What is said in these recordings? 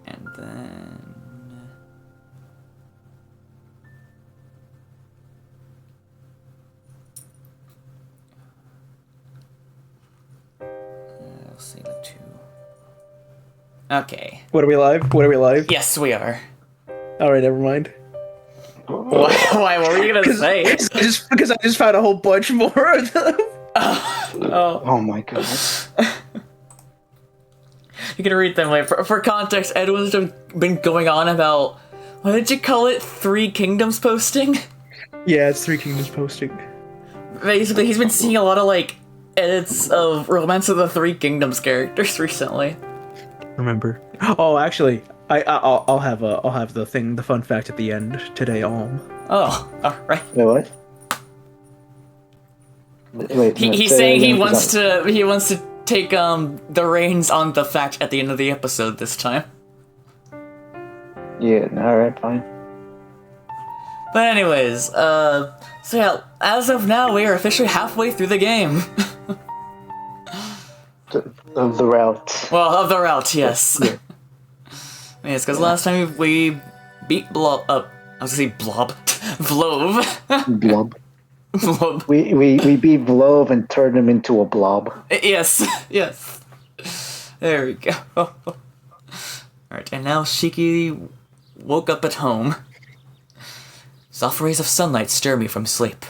And then... I'll say the 2. Okay. What are we live? Yes, we are. Alright, never mind. Why? What were you gonna say? Because I just found a whole bunch more of them. Oh my god. You can read them later. For context, Edwin's been going on about, what did you call it? 3 Kingdoms posting? Yeah, it's 3 Kingdoms posting. Basically, he's been seeing a lot of, like, edits of Romance of the 3 Kingdoms characters recently. Remember? Oh, actually, I'll have the fun fact at the end today. Oh, alright. Wait, what? Wait, He's saying he wants to take the reins on the fact at the end of the episode this time. Yeah, alright, fine. But anyways, so yeah, as of now, we are officially halfway through the game. Of the route. Well, of the route, yes. Yeah. Yes, because last time we beat Blob. I was gonna say Blob. Vlove. Blob. Blob. We beat Vlove and turned him into a blob. Yes, yes. There we go. Alright, and now Shiki woke up at home. Soft rays of sunlight stir me from sleep.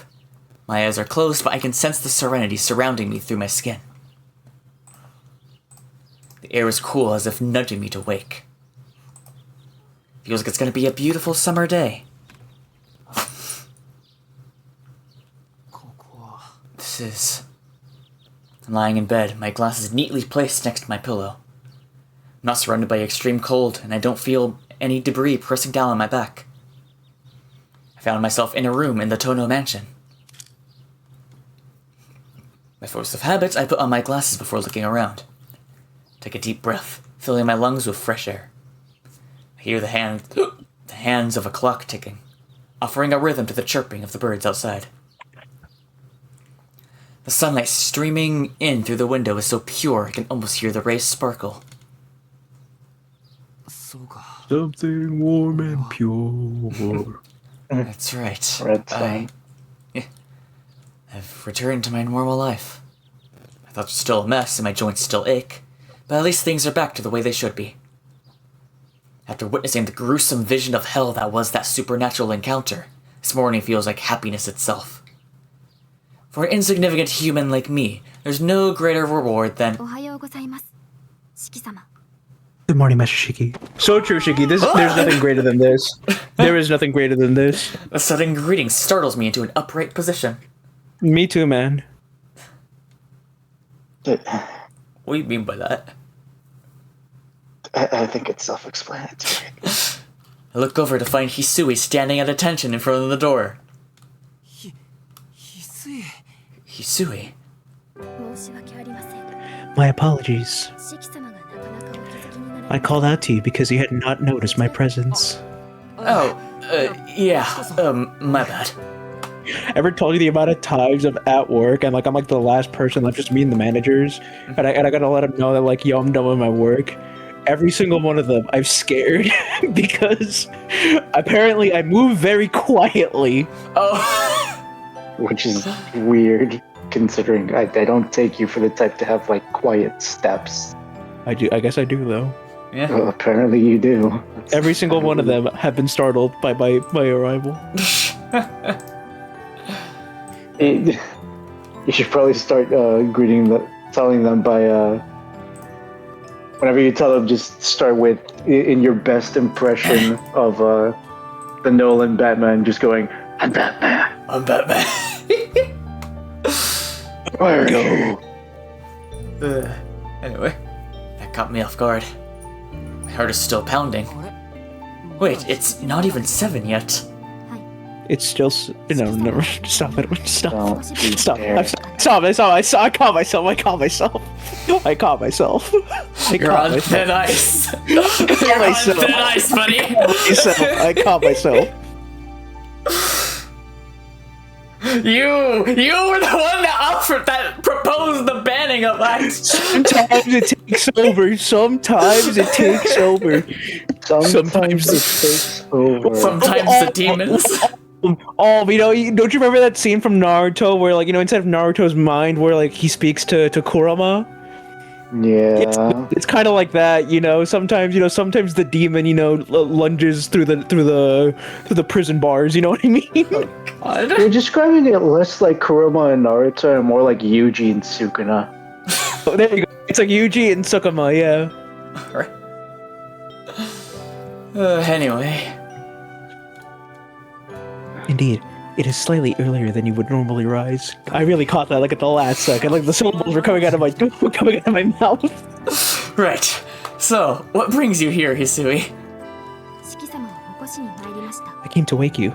My eyes are closed, but I can sense the serenity surrounding me through my skin. The air is cool, as if nudging me to wake. Feels like it's gonna be a beautiful summer day. I'm lying in bed, my glasses neatly placed next to my pillow. I'm not surrounded by extreme cold, and I don't feel any debris pressing down on my back. I found myself in a room in the Tono mansion. By force of habit, I put on my glasses before looking around. Take a deep breath, filling my lungs with fresh air. I hear the hands of a clock ticking, offering a rhythm to the chirping of the birds outside. The sunlight streaming in through the window is so pure I can almost hear the rays sparkle. Something warm and pure. That's right. Red sun. I've returned to my normal life. I thought it was still a mess and my joints still ache, but at least things are back to the way they should be. After witnessing the gruesome vision of hell that was that supernatural encounter, this morning feels like happiness itself. For an insignificant human like me, there's no greater reward than... Good morning, Master Shiki. So true, Shiki. There's nothing greater than this. There is nothing greater than this. The sudden greeting startles me into an upright position. Me too, man. What do you mean by that? I think it's self-explanatory. I look over to find Hisui standing at attention in front of the door. Hisui? My apologies. I called out to you because you had not noticed my presence. Yeah, my bad. Ever told you the amount of times I'm at work and I'm like the last person left, just me and the managers, and I gotta let them know that yo, I'm done with my work. Every single one of them I've scared because apparently I move very quietly. Oh. Which is weird, considering I don't take you for the type to have quiet steps. I do. I guess I do though. Yeah. Well, apparently you do. Every single one of them have been startled by my arrival. You should probably start telling them by whenever you tell them, just start with in your best impression of the Nolan Batman, just going, "I'm Batman. I'm Batman." Where go? Anyway, that caught me off guard. My heart is still pounding. Wait, it's not even 7 yet. It's still never stop it. Stop. Don't you Stop. dare. I caught myself. You're on thin ice. You're on thin ice, buddy. I caught myself. You were the one that proposed the banning of that. Sometimes it takes over. Sometimes it takes over. Sometimes it takes over. Sometimes the demons. Oh, don't you remember that scene from Naruto where, like, inside of Naruto's mind, where like he speaks to Kurama? Yeah. It's kind of like that, Sometimes the demon, lunges through the prison bars. You know what I mean? God. You're describing it less like Kurama and Naruto and more like Yuji and Sukuna. Oh, there you go. It's like Yuji and Tsukihime, yeah. Anyway. Indeed, it is slightly earlier than you would normally rise. I really caught that, like, at the last second. Like, the syllables were coming out of my mouth. Right. So, what brings you here, Hisui? I came to wake you.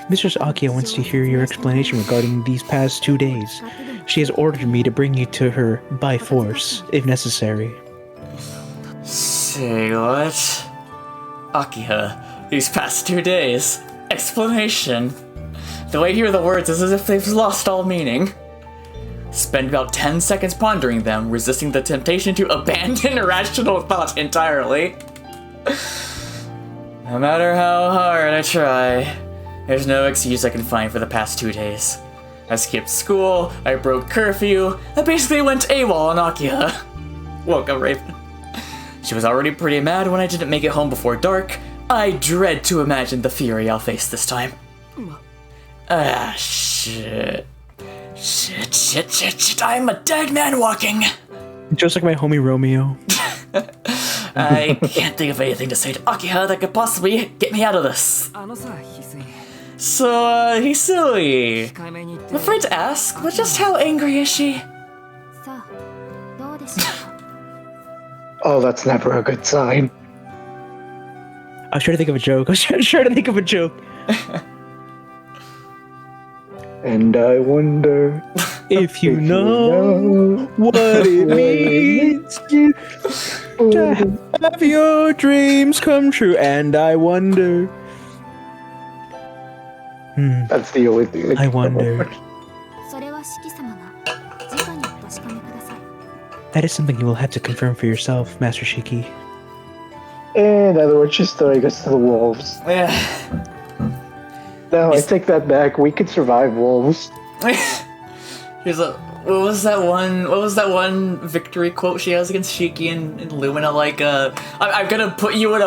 Mistress Akia wants to hear your explanation regarding these past 2 days. She has ordered me to bring you to her by force, if necessary. Say what? Akiha, these past 2 days. Explanation. The way I hear the words is as if they've lost all meaning. Spend about 10 seconds pondering them, resisting the temptation to abandon irrational thought entirely. No matter how hard I try, there's no excuse I can find for the past 2 days. I skipped school, I broke curfew, I basically went AWOL on Akiha. Welcome, Raven. She was already pretty mad when I didn't make it home before dark. I dread to imagine the fury I'll face this time. Shit. Shit, I'm a dead man walking. Just like my homie Romeo. I can't think of anything to say to Akiha that could possibly get me out of this. So, Hisui, I'm afraid to ask, but just how angry is she? Oh, that's never a good sign. I was trying to think of a joke. And I wonder if you know what it means to have your dreams come true. And I wonder. That's the only thing. I wonder. That is something you will have to confirm for yourself, Master Shiki. In other words, she's throwing us to the wolves. Yeah. No, I take that back. We could survive wolves. What was that one victory quote she has against Shiki and Lumina? Like, I'm gonna put you in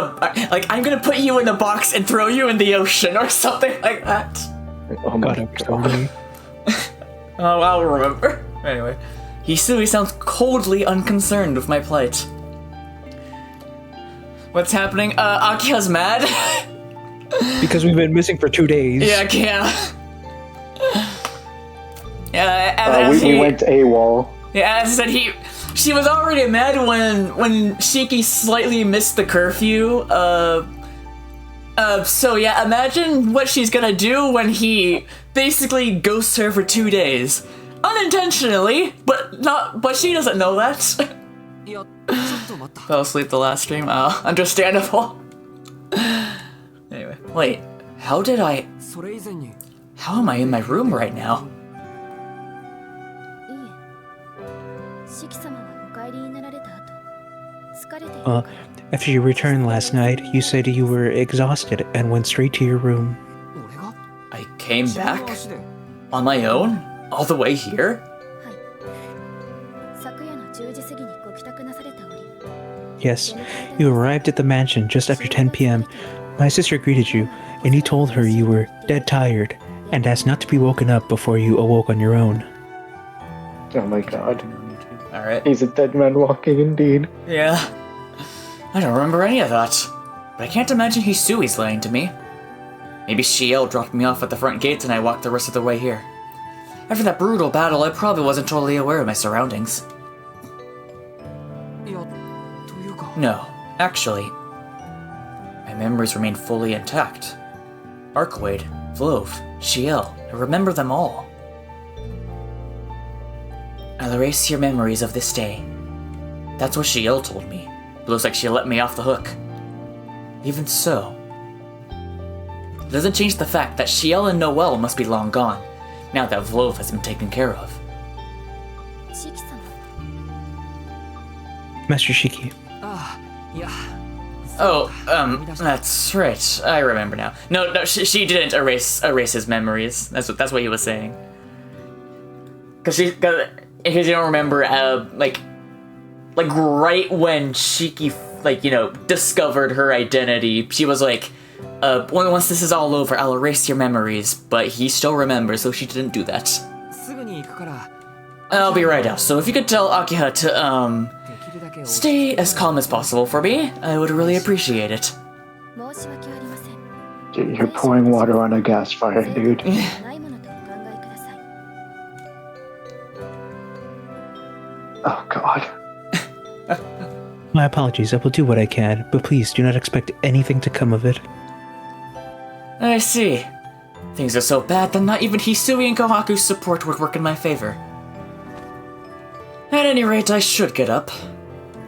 a box and throw you in the ocean or something like that. Oh my god. Oh, I'll remember. Anyway, Hisui sounds coldly unconcerned with my plight. What's happening? Akiha's mad. Because we've been missing for 2 days. Yeah. Yeah, we went AWOL. Yeah, as I said, she was already mad when Shiki slightly missed the curfew. So yeah, imagine what she's gonna do when he basically ghosts her for 2 days. Unintentionally, but she doesn't know that. Fell asleep the last stream. Oh, understandable. Anyway, wait, how am I in my room right now? After you returned last night, you said you were exhausted and went straight to your room. I came back? On my own? All the way here? Yes, you arrived at the mansion just after 10 p.m. My sister greeted you, and you told her you were dead tired and asked not to be woken up before you awoke on your own. Oh my god. Alright. He's a dead man walking indeed. Yeah. I don't remember any of that. But I can't imagine Hisui's lying to me. Maybe Ciel dropped me off at the front gates and I walked the rest of the way here. After that brutal battle, I probably wasn't totally aware of my surroundings. No, actually, my memories remain fully intact. Arcwade, Vlove, Ciel, I remember them all. I'll erase your memories of this day. That's what Ciel told me. It looks like she let me off the hook. Even so, It doesn't change the fact that Ciel and Noelle must be long gone, now that Vlove has been taken care of. Master Shiki. Oh, that's right. I remember now. No, she didn't erase his memories. That's what he was saying. Cause if you don't remember, like right when Shiki, discovered her identity, she was like, once this is all over, I'll erase your memories. But he still remembers, so she didn't do that. I'll be right out. So if you could tell Akiha to, stay as calm as possible for me, I would really appreciate it. You're pouring water on a gas fire, dude. Oh, God. My apologies, I will do what I can, but please do not expect anything to come of it. I see. Things are so bad that not even Hisui and Kohaku's support would work in my favor. At any rate, I should get up.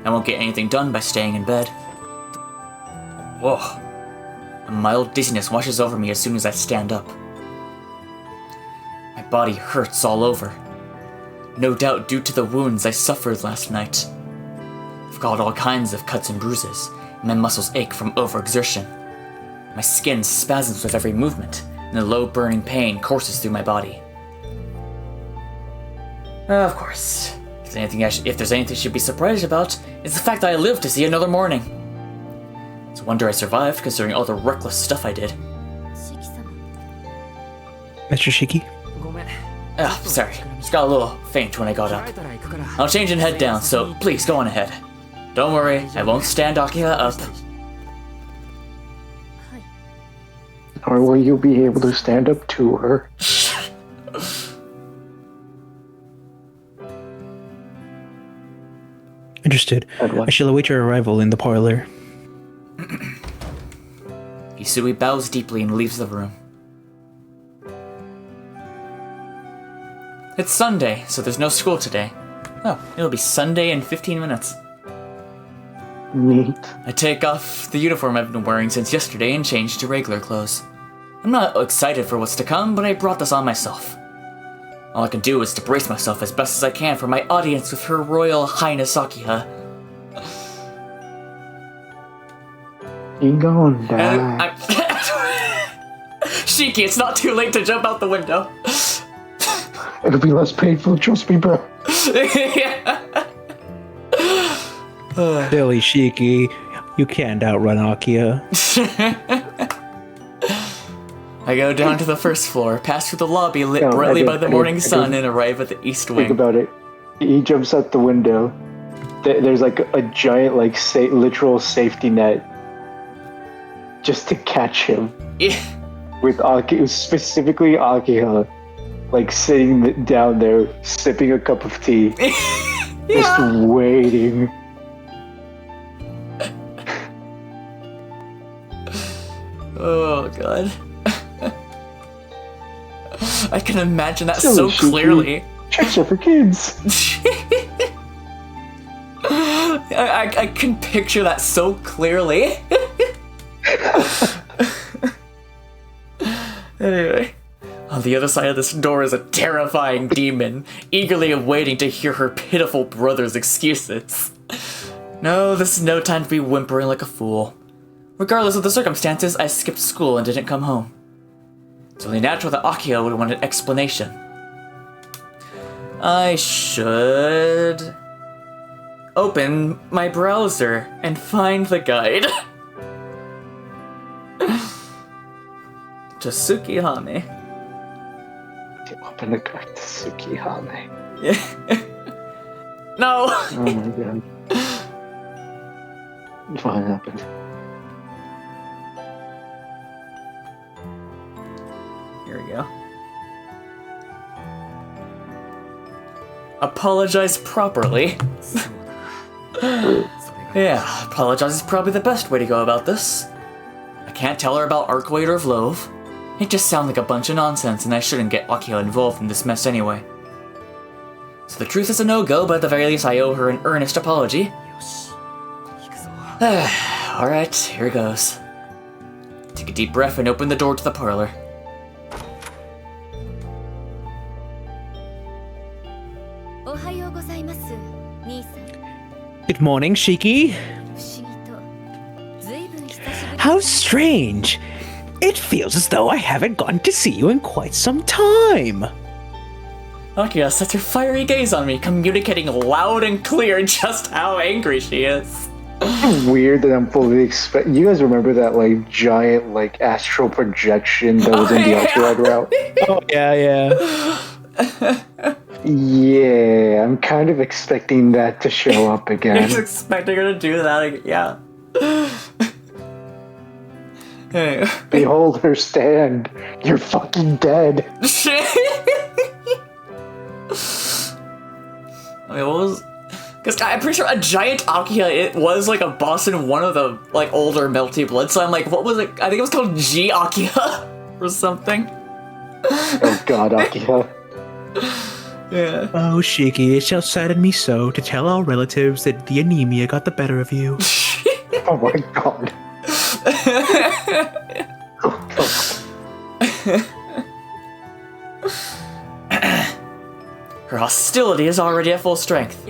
I won't get anything done by staying in bed. Whoa. A mild dizziness washes over me as soon as I stand up. My body hurts all over. No doubt due to the wounds I suffered last night. I've got all kinds of cuts and bruises, and my muscles ache from overexertion. My skin spasms with every movement, and a low burning pain courses through my body. Of course, if there's anything I should be surprised about, it's the fact that I lived to see another morning. It's a wonder I survived, considering all the reckless stuff I did. Mr. Shiki? Sorry. Just got a little faint when I got up. I'll change and head down, so please go on ahead. Don't worry, I won't stand Akiha up. Or will you be able to stand up to her? Understood. I shall await your arrival in the parlor. Hisui bows deeply and leaves the room. It's Sunday, so there's no school today. Oh, it'll be Sunday in 15 minutes. Neat. I take off the uniform I've been wearing since yesterday and change to regular clothes. I'm not excited for what's to come, but I brought this on myself. All I can do is to brace myself as best as I can for my audience with Her Royal Highness Akiha. You gonna die. Shiki, it's not too late to jump out the window. It'll be less painful, trust me, bro. Silly Shiki, you can't outrun Akiha. I go down to the first floor, pass through the lobby lit brightly by the morning sun, and arrive at the east wing. Think about it. He jumps out the window. There's like a giant, literal safety net just to catch him. Yeah. With Akiha, specifically Akiha, sitting down there, sipping a cup of tea, just waiting. Oh, God. I can imagine that Silly so clearly. Tricks are for kids. I can picture that so clearly. Anyway, on the other side of this door is a terrifying demon, eagerly awaiting to hear her pitiful brother's excuses. No, this is no time to be whimpering like a fool. Regardless of the circumstances, I skipped school and didn't come home. It's only natural that Akiha would want an explanation. I should open my browser and find the guide. To Tsukihime. To open the guide to Tsukihime. Yeah. No! Oh my God. What happened? Here we go. Apologize properly. Yeah, apologize is probably the best way to go about this. I can't tell her about Arcwade or Vlove. It just sounds like a bunch of nonsense, and I shouldn't get Akiha involved in this mess anyway. So the truth is a no-go, but at the very least I owe her an earnest apology. Alright, here goes. To take a deep breath and open the door to the parlor. Good morning, Shiki. How strange. It feels as though I haven't gotten to see you in quite some time. Akiha sets her fiery gaze on me, communicating loud and clear just how angry she is. Weird that I'm fully expect. You guys remember that like giant like astral projection that was in the Ultra route? Oh yeah. Yeah, I'm kind of expecting that to show up again. You're expecting her to do that again? Yeah. Hey. Behold her stand. You're fucking dead. I mean, what was... Because I'm pretty sure a giant Akiha, it was like a boss in one of the like older Melty Blood, so I'm like, what was it? I think it was called G Akiha or something. Oh god, Akiha. Yeah. Oh, Shiki, it shall sadden me so to tell our relatives that the anemia got the better of you. Oh my god. Oh god. Her hostility is already at full strength.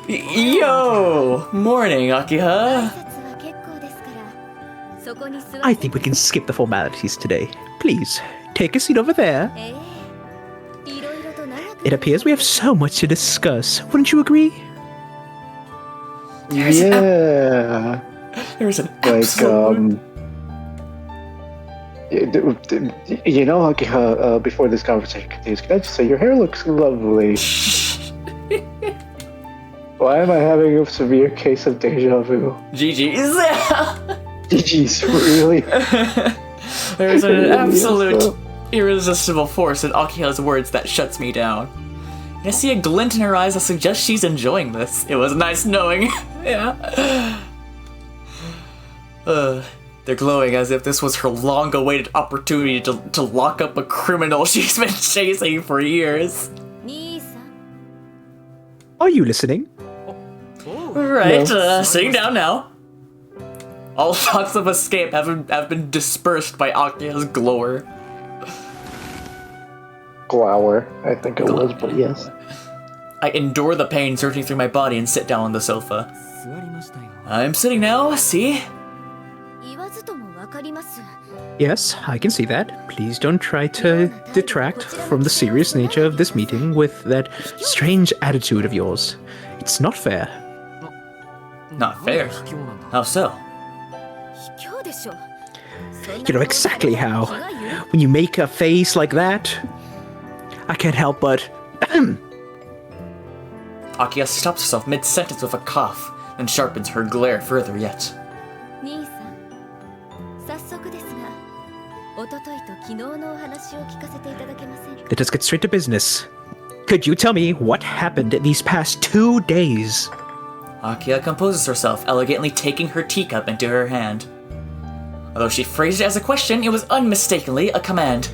Yo! Morning, Akiha. I think we can skip the formalities today. Please, take a seat over there. It appears we have so much to discuss. Wouldn't you agree? Yeah. There's an Like, absolute... you know, Akiha, before this conversation continues, can I just say your hair looks lovely? Why am I having a severe case of deja vu? GG's. GG's, really? There's an absolute irresistible force in Akiha's words that shuts me down. And I see a glint in her eyes that suggests she's enjoying this. It was nice knowing. Yeah. They're glowing as if this was her long-awaited opportunity to lock up a criminal she's been chasing for years. Are you listening? Right, sitting down now. All thoughts of escape have been dispersed by Akiha's glower. Glower, I think it was, but yes. I endure the pain surging through my body and sit down on the sofa. I'm sitting now, see? Yes, I can see that. Please don't try to detract from the serious nature of this meeting with that strange attitude of yours. It's not fair. Not fair? How so? You know exactly how. When you make a face like that, I can't help but... Akiha stops herself mid-sentence with a cough, and sharpens her glare further yet. Let us get straight to business. Could you tell me what happened these past 2 days? Akiha composes herself, elegantly taking her teacup into her hand. Although she phrased it as a question, it was unmistakably a command.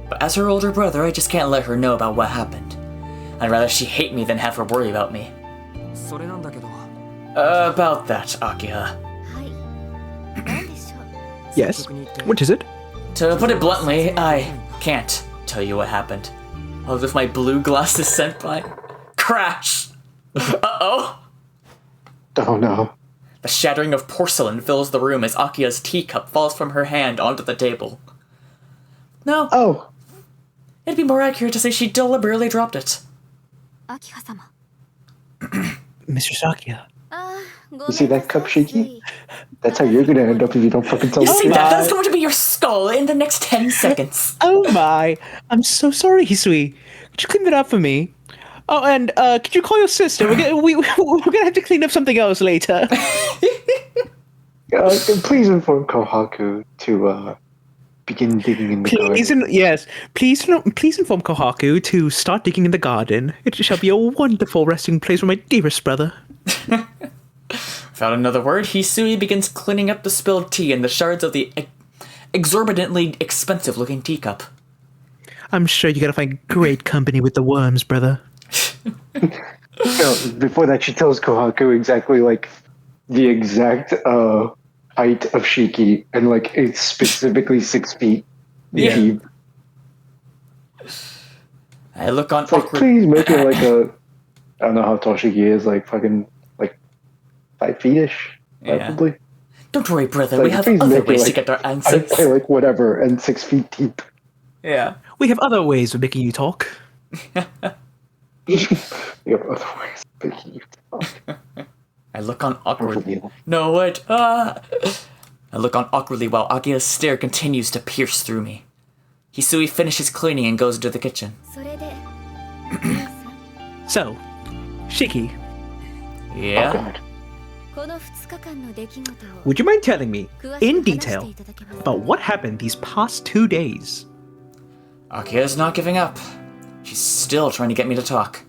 But as her older brother, I just can't let her know about what happened. I'd rather she hate me than have her worry about me. About that, Akiha. Yes? What is it? To put it bluntly, I can't tell you what happened. As if my blue glasses sent by. Crash! Uh-oh! Oh no. The shattering of porcelain fills the room as Akiha's teacup falls from her hand onto the table. No. Oh. It'd be more accurate to say she deliberately dropped it. Mr. Sakia. You see that cup, Shiki? That's how you're gonna end up if you don't fucking tell You me. see that? That's going to be your skull in the next 10 seconds. Oh my! I'm so sorry, Hisui. Could you clean that up for me? Oh, and could you call your sister? We're gonna have to clean up something else later. Please inform Kohaku to begin digging in the garden. Please inform Kohaku to start digging in the garden. It shall be a wonderful resting place for my dearest brother. Without another word, Hisui begins cleaning up the spilled tea and the shards of the exorbitantly expensive-looking teacup. I'm sure you're gonna find great company with the worms, brother. Before that, she tells Kohaku exactly like the exact height of Shiki, and like it's specifically 6 feet Yeah. deep. I look on It's like, awkward. please make it like a. I don't know how tall Shiki is, like fucking like 5 feet-ish, Yeah. probably. Don't worry, brother. Like, We have please other make it ways to like- get our I answers. like whatever, and 6 feet deep. Yeah. We have other ways of making you talk. We have other ways of making you talk. I look on awkward. Unbelievable. No, wait. I look on awkwardly while Akia's stare continues to pierce through me. Hisui finishes cleaning and goes into the kitchen. それで So, Shiki, Oh Yeah? god. この2日間の出来事を would you mind telling me, 詳し in く話して detail, いただけます about what happened these past 2 days? Akia's not giving up. She's still trying to get me to talk.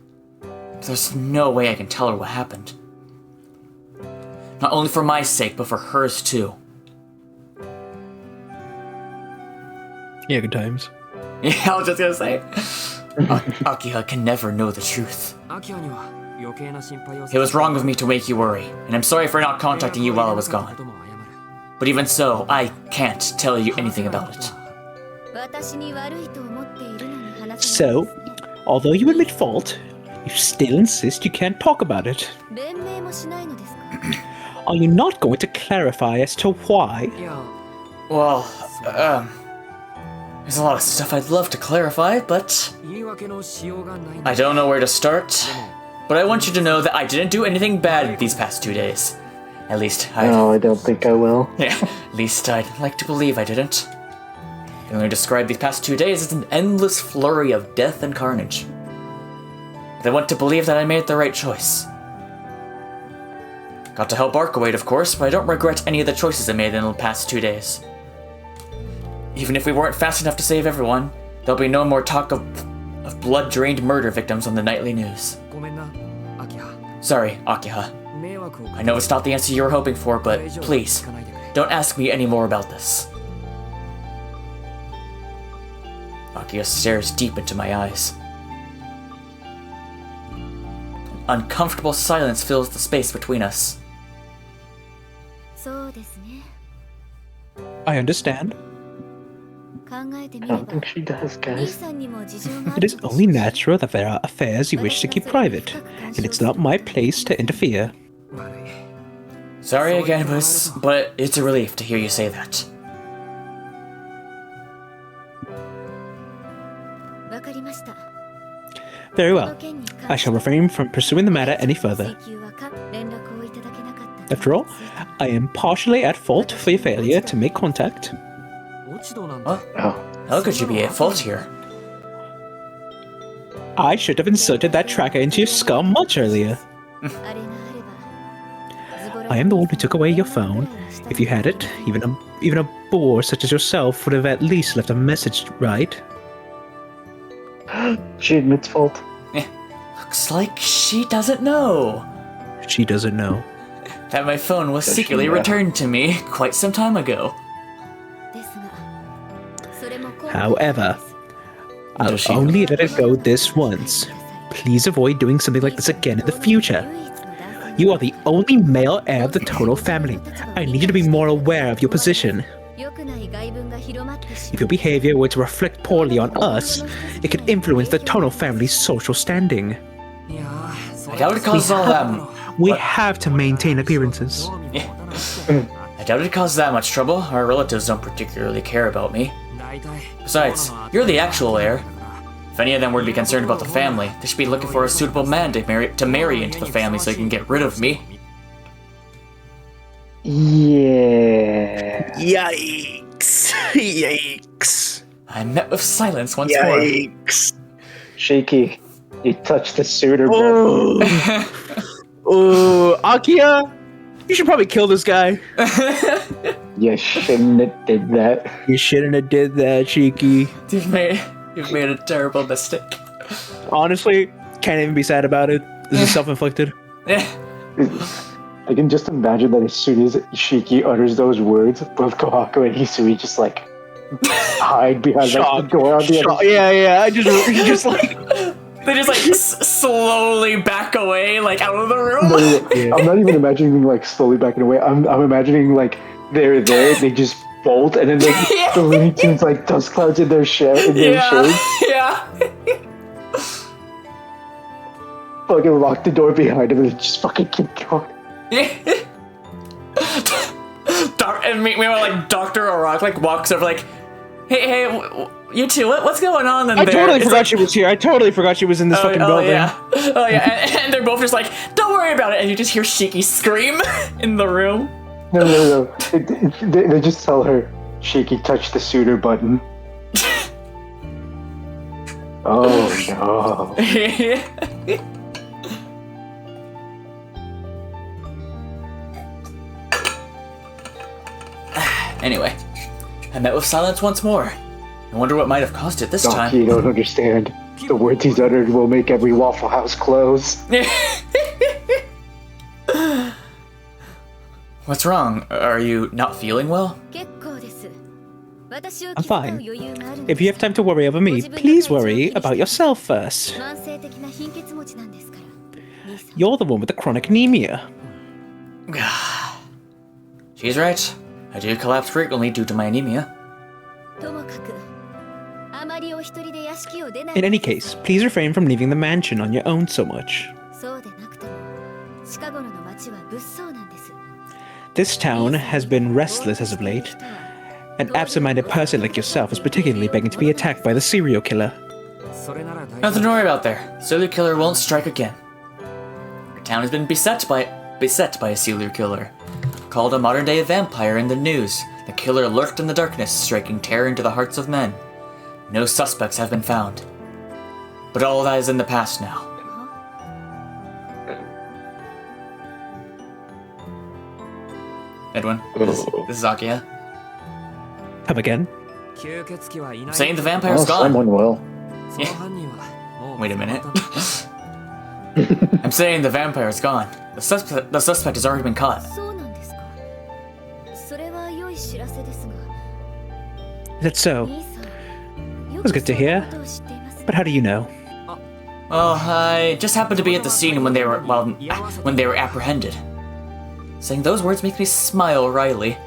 There's no way I can tell her what happened. Not only for my sake, but for hers too. Yeah, good times. Yeah, I was just gonna say. Akiha can never know the truth. It was wrong of me to make you worry, and I'm sorry for not contacting you while I was gone. But even so, I can't tell you anything about it. 私に悪いと思っているのに話せ So, although you admit fault, you still insist you can't talk about it. 弁明もしないのですか Are you not going to clarify as to why? Well, there's a lot of stuff I'd love to clarify, but I don't know where to start. But I want you to know that I didn't do anything bad these past 2 days. At least No, I don't think I will. Yeah, at least I'd like to believe I didn't. I'm going to describe these past 2 days as an endless flurry of death and carnage. But I want to believe that I made the right choice. Got to help Arkawade, of course, but I don't regret any of the choices I made in the past 2 days. Even if we weren't fast enough to save everyone, there'll be no more talk of blood-drained murder victims on the nightly news. Sorry, Akiha. I know it's not the answer you were hoping for, but please, don't ask me any more about this. Akiha stares deep into my eyes. An uncomfortable silence fills the space between us. そうですね I understand. 考えてみ I れ don't ば think she does, 兄 guys. さんにも事情があ It る is only natural that there are affairs you wish to keep private, and it's not my place to interfere. Sorry again, but it's a relief to hear you say that. わかりました Very こ well. の件に I 関し shall refrain from pursuing the matter any further. 請求は連絡をいただけなかった After all, I am partially at fault for your failure to make contact. What? Oh. How could you be at fault here? I should have inserted that tracker into your skull much earlier. あれがあればズボラ I am the one who took away your phone. If you had it, even a boor such as yourself would have at least left a message, right? She admits fault. Looks like she doesn't know She doesn't know. that my phone was Does she secretly know? returned to me quite some time ago. ですがそれも今 However, I'll Does she- only let it go this once. Please avoid doing something like this again in the future. You are the only male heir of the Total family. I need you to be more aware of your position. 良くない外文が広まってし If your behavior were to reflect poorly on us, it could influence the Total family's social standing. I doubt it caused all that. We have to maintain appearances. I doubt it caused that much trouble. Our relatives don't particularly care about me. Besides, you're the actual heir. If any of them were to be concerned about the family, they should be looking for a suitable man to marry into the family so they can get rid of me. Yeah. Yikes! Yikes! I'm met with silence once more. Yikes! Shaky. You touched the suitor, bro. Oh, Akia, you should probably kill this guy. You shouldn't have did that. You shouldn't have did that, Shiki. You've made a terrible mistake. Honestly, can't even be sad about it. This is self-inflicted. I can just imagine that as soon as Shiki utters those words, both Kohaku and Hisui just like hide behind like, the door on the other. Yeah. I just like. They just like slowly back away, like out of the room. I'm not even imagining like slowly backing away. I'm imagining like they're there, they just bolt, and then the Looney Tunes like dust clouds in their shades. Yeah. Fucking lock the door behind him and just fucking keep going. And meanwhile, like Dr. O'Rourke like walks over like, hey, you two, what's going on in I there? totally forgot she was here. I totally forgot she was in this fucking building. Oh yeah, and they're both just like, don't worry about it, and you just hear Shiki scream in the room. No. They just tell her, Shiki, touch the suitor button. Oh no. Anyway, I met with Silence once more. I wonder what might have caused it this time. You don't understand. The words he's uttered will make every Waffle House close. What's wrong? Are you not feeling well? I'm fine. If you have time to worry over me, please worry about yourself first. You're the one with the chronic anemia. She's right. I do collapse frequently due to my anemia. In any case, please refrain from leaving the mansion on your own so much. This town has been restless as of late. An absent-minded person like yourself is particularly begging to be attacked by the serial killer. Nothing to worry about there. Serial killer won't strike again. Our town has been beset by a serial killer. Called a modern-day vampire in the news, the killer lurked in the darkness, striking terror into the hearts of men. No suspects have been found. But all that is in the past now. Edwin, this is Akia. Come again? I'm saying the vampire's gone. Someone will. Wait a minute. I'm saying the vampire's gone. The suspect has already been caught. Is that so? That was good to hear. But how do you know? Well, I just happened to be at the scene when they were apprehended. Saying those words make me smile wryly.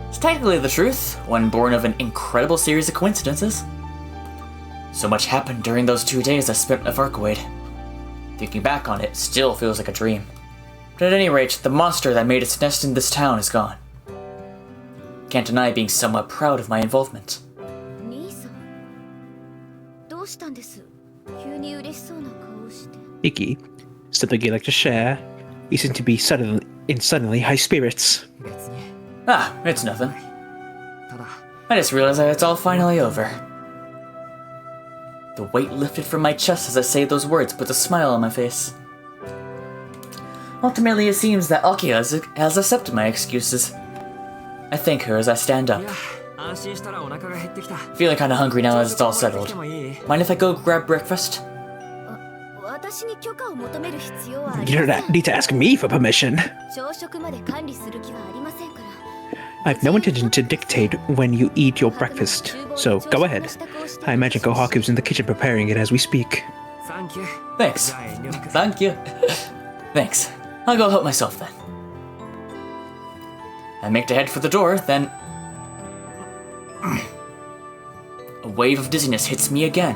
It's technically the truth, one born of an incredible series of coincidences. So much happened during those 2 days I spent at Arkwood. Thinking back on it still feels like a dream. But at any rate, the monster that made its nest in this town is gone. Can't deny being somewhat proud of my involvement. Iki, something you'd like to share? You seem to be suddenly high spirits. It's nothing. I just realized that it's all finally over. The weight lifted from my chest as I say those words puts a smile on my face. Ultimately, it seems that Akia has accepted my excuses. I thank her as I stand up. Feeling kinda hungry now as it's all settled. Mind if I go grab breakfast? You don't need to ask me for permission. I have no intention to dictate when you eat your breakfast, so go ahead. I imagine Kohaku's in the kitchen preparing it as we speak. Thanks. Thank you. Thanks. I'll go help myself then. I make to head for the door, then... A wave of dizziness hits me again.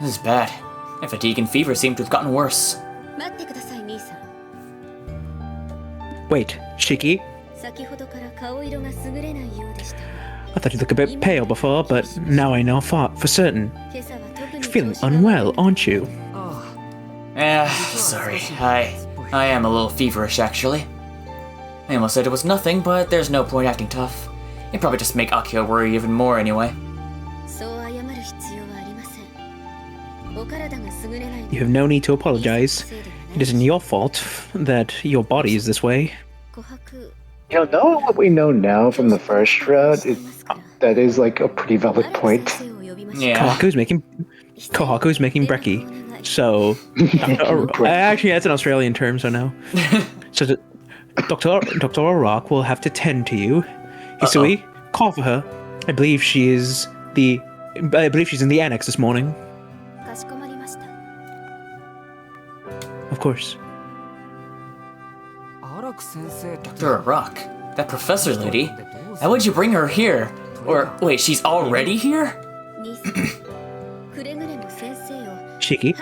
This is bad. My fatigue and fever seem to have gotten worse. Wait, Shiki? I thought you looked a bit pale before, but now I know for certain. You're feeling unwell, aren't you? Sorry. I am a little feverish, actually. I almost said it was nothing, but there's no point acting tough. It'd probably just make Akio worry even more anyway. You have no need to apologize. It isn't your fault that your body is this way. You know what we know now from the first round? That is like a pretty valid point. Yeah. Kohaku's making brekkie. So actually that's an Australian term, so no. So Dr. O'Rourke will have to tend to you. Hisui, call for her. I believe she's in the annex this morning. Of course. Dr. O'Rourke. That professor lady? Why would you bring her here? Or, wait, she's already here? Shiki,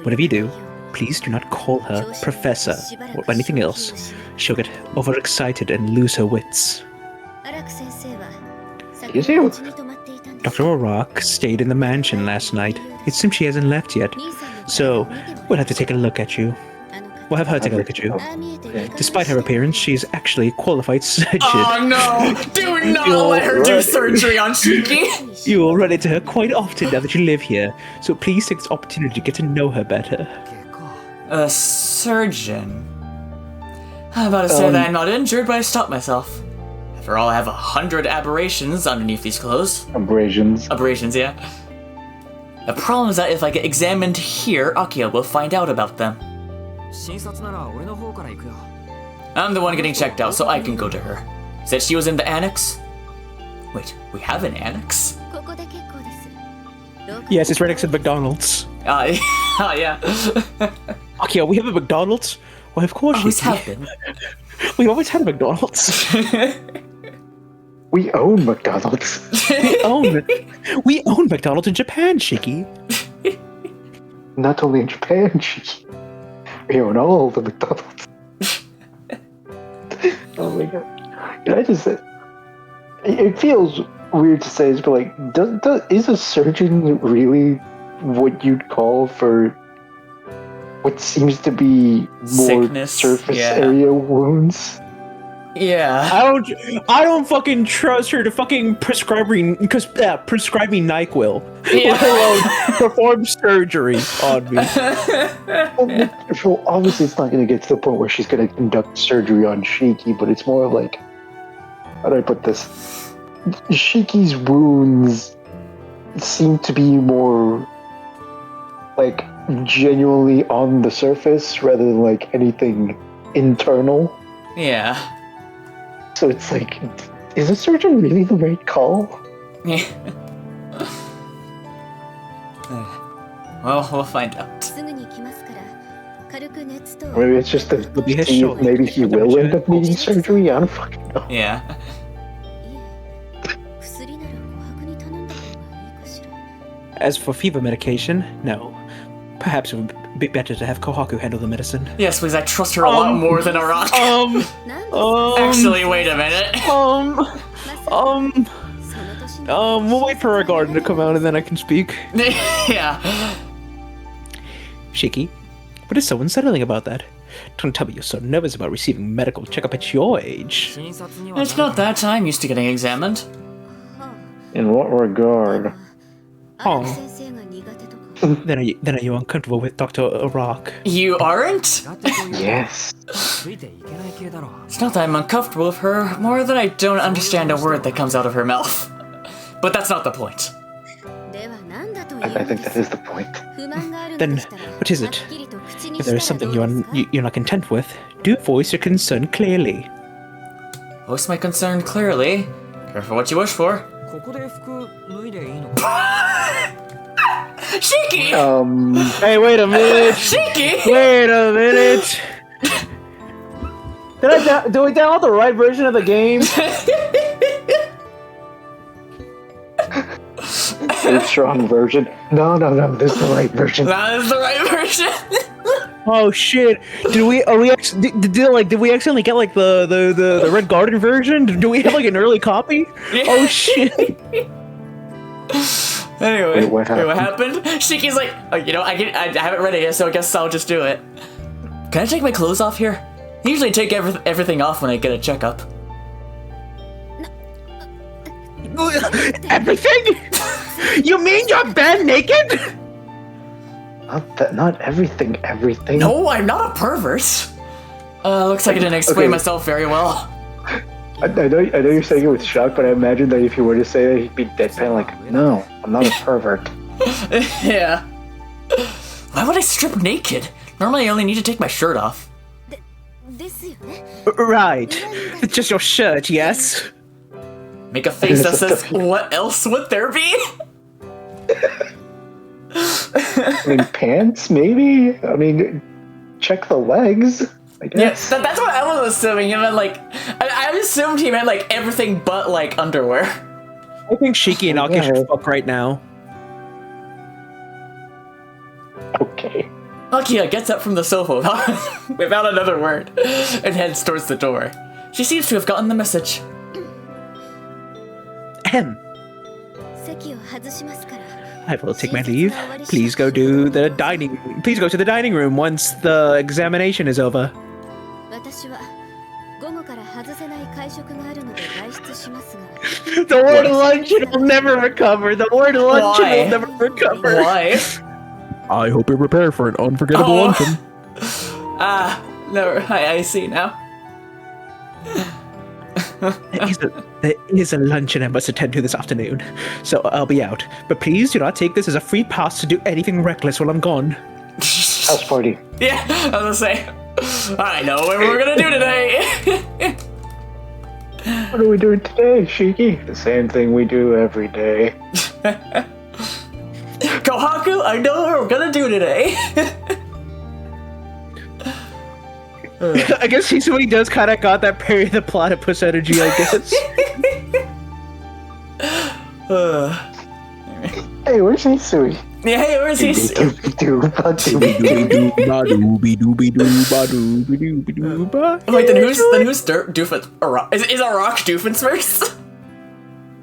whatever you do, please do not call her Professor or anything else. She'll get overexcited and lose her wits. You do? Dr. O'Rourke stayed in the mansion last night. It seems she hasn't left yet. So, we'll have to take a look at you. We'll have her take a look at you. Despite her appearance, she's actually a qualified surgeon. Oh no! Do not let her do surgery on Shiki! You will run into her quite often now that you live here, so please take this opportunity to get to know her better. A surgeon? I'm about to say that I'm not injured, but I stopped myself. After all, I have 100 aberrations underneath these clothes. Abrasions. Abrasions, yeah. The problem is that if I get examined here, Akia will find out about them. I'm the one getting checked out, so I can go to her. Said she was in the annex? Wait, we have an annex? Yes, it's right next to McDonald's. Yeah. Okay, we have a McDonald's? Why, of course Always we have been. We always had a McDonald's. We own McDonald's. We own McDonald's in Japan, Shiki. Not only in Japan, we own all the McDonald's. Oh my god. Can I just say, it feels weird to say this, but like, is a surgeon really what you'd call for what seems to be more Sickness, surface yeah. area wounds? Yeah. I don't fucking trust her to fucking prescribe me NyQuil. Yeah. Let alone perform surgery on me. Well, obviously it's not going to get to the point where she's going to conduct surgery on Shiki, but it's more of like, how do I put this? Shiki's wounds seem to be more like genuinely on the surface rather than like anything internal. Yeah. So it's like, is a surgeon really the right call? Yeah. Well, we'll find out. Or maybe it's just to Be his see if shoulder. maybe he will end up needing surgery. I don't fucking know. Yeah. As for fever medication, no. Perhaps it would be better to have Kohaku handle the medicine. Yes, please, I trust her a lot more than Arak. Actually, wait a minute. We'll wait for our garden to come out and then I can speak. Yeah. Shiki, what is so unsettling about that? Don't tell me you're so nervous about receiving medical checkup at your age. It's not that. I'm used to getting examined. In what regard? Oh. Then are you uncomfortable with Dr. O'Rourke? You aren't? Yes. It's not that I'm uncomfortable with her, more that I don't understand a word that comes out of her mouth. But that's not the point. I think that is the point. Then, what is it? If there is something you're not content with, do voice your concern clearly. Voice my concern clearly. Careful what you wish for. Shiki! Hey, wait a minute! Shiki! Wait a minute! Do we download the right version of the game? A strong version. No, this is the right version. That is the right version. Oh shit! Did we accidentally get like the Red Garden version? Do we have like an early copy? Yeah. Oh shit! Anyway, Wait, what happened? Shiki's like, oh, you know, I have it ready yet, so I guess I'll just do it. Can I take my clothes off here? I usually take everything off when I get a checkup. Everything? You mean you're bad naked? Not everything. No, I'm not a pervert. Looks like I didn't explain myself very well. I know you're saying it with shock, but I imagine that if you were to say that, he'd be deadpan like, no, I'm not a pervert. Yeah. Why would I strip naked? Normally I only need to take my shirt off. Right. It's just your shirt, yes? Make a face that says, what else would there be? I mean, pants, maybe? I mean, check the legs. I Yeah, guess. that's what I was assuming. He meant like, I assumed he meant like everything but like underwear. I think Shiki and Aki Yeah. should fuck right now. Okay. Akia gets up from the sofa without another word and heads towards the door. She seems to have gotten the message. Ahem. 席を外しますから I will take my leave. Please go to the dining room once the examination is over. 私は午後から外せない会食があるので外出しますが The word luncheon will never recover. The word luncheon Why? will never recover. Why? I hope you prepare for an unforgettable Oh. luncheon. No, I see now. There is a luncheon I must attend to this afternoon, so I'll be out. But please do not take this as a free pass to do anything reckless while I'm gone. House party. Yeah, I was gonna say. I know what we're gonna do today. What are we doing today, Shiki? The same thing we do every day. Kohaku, I know what we're gonna do today. I guess Hisui does kind of got that Perry the Platypus energy, I guess. Hey, where's Hisui? Yeah, hey, where's he? Wait, then who's Doofus? Is a rock Doofenshmirtz?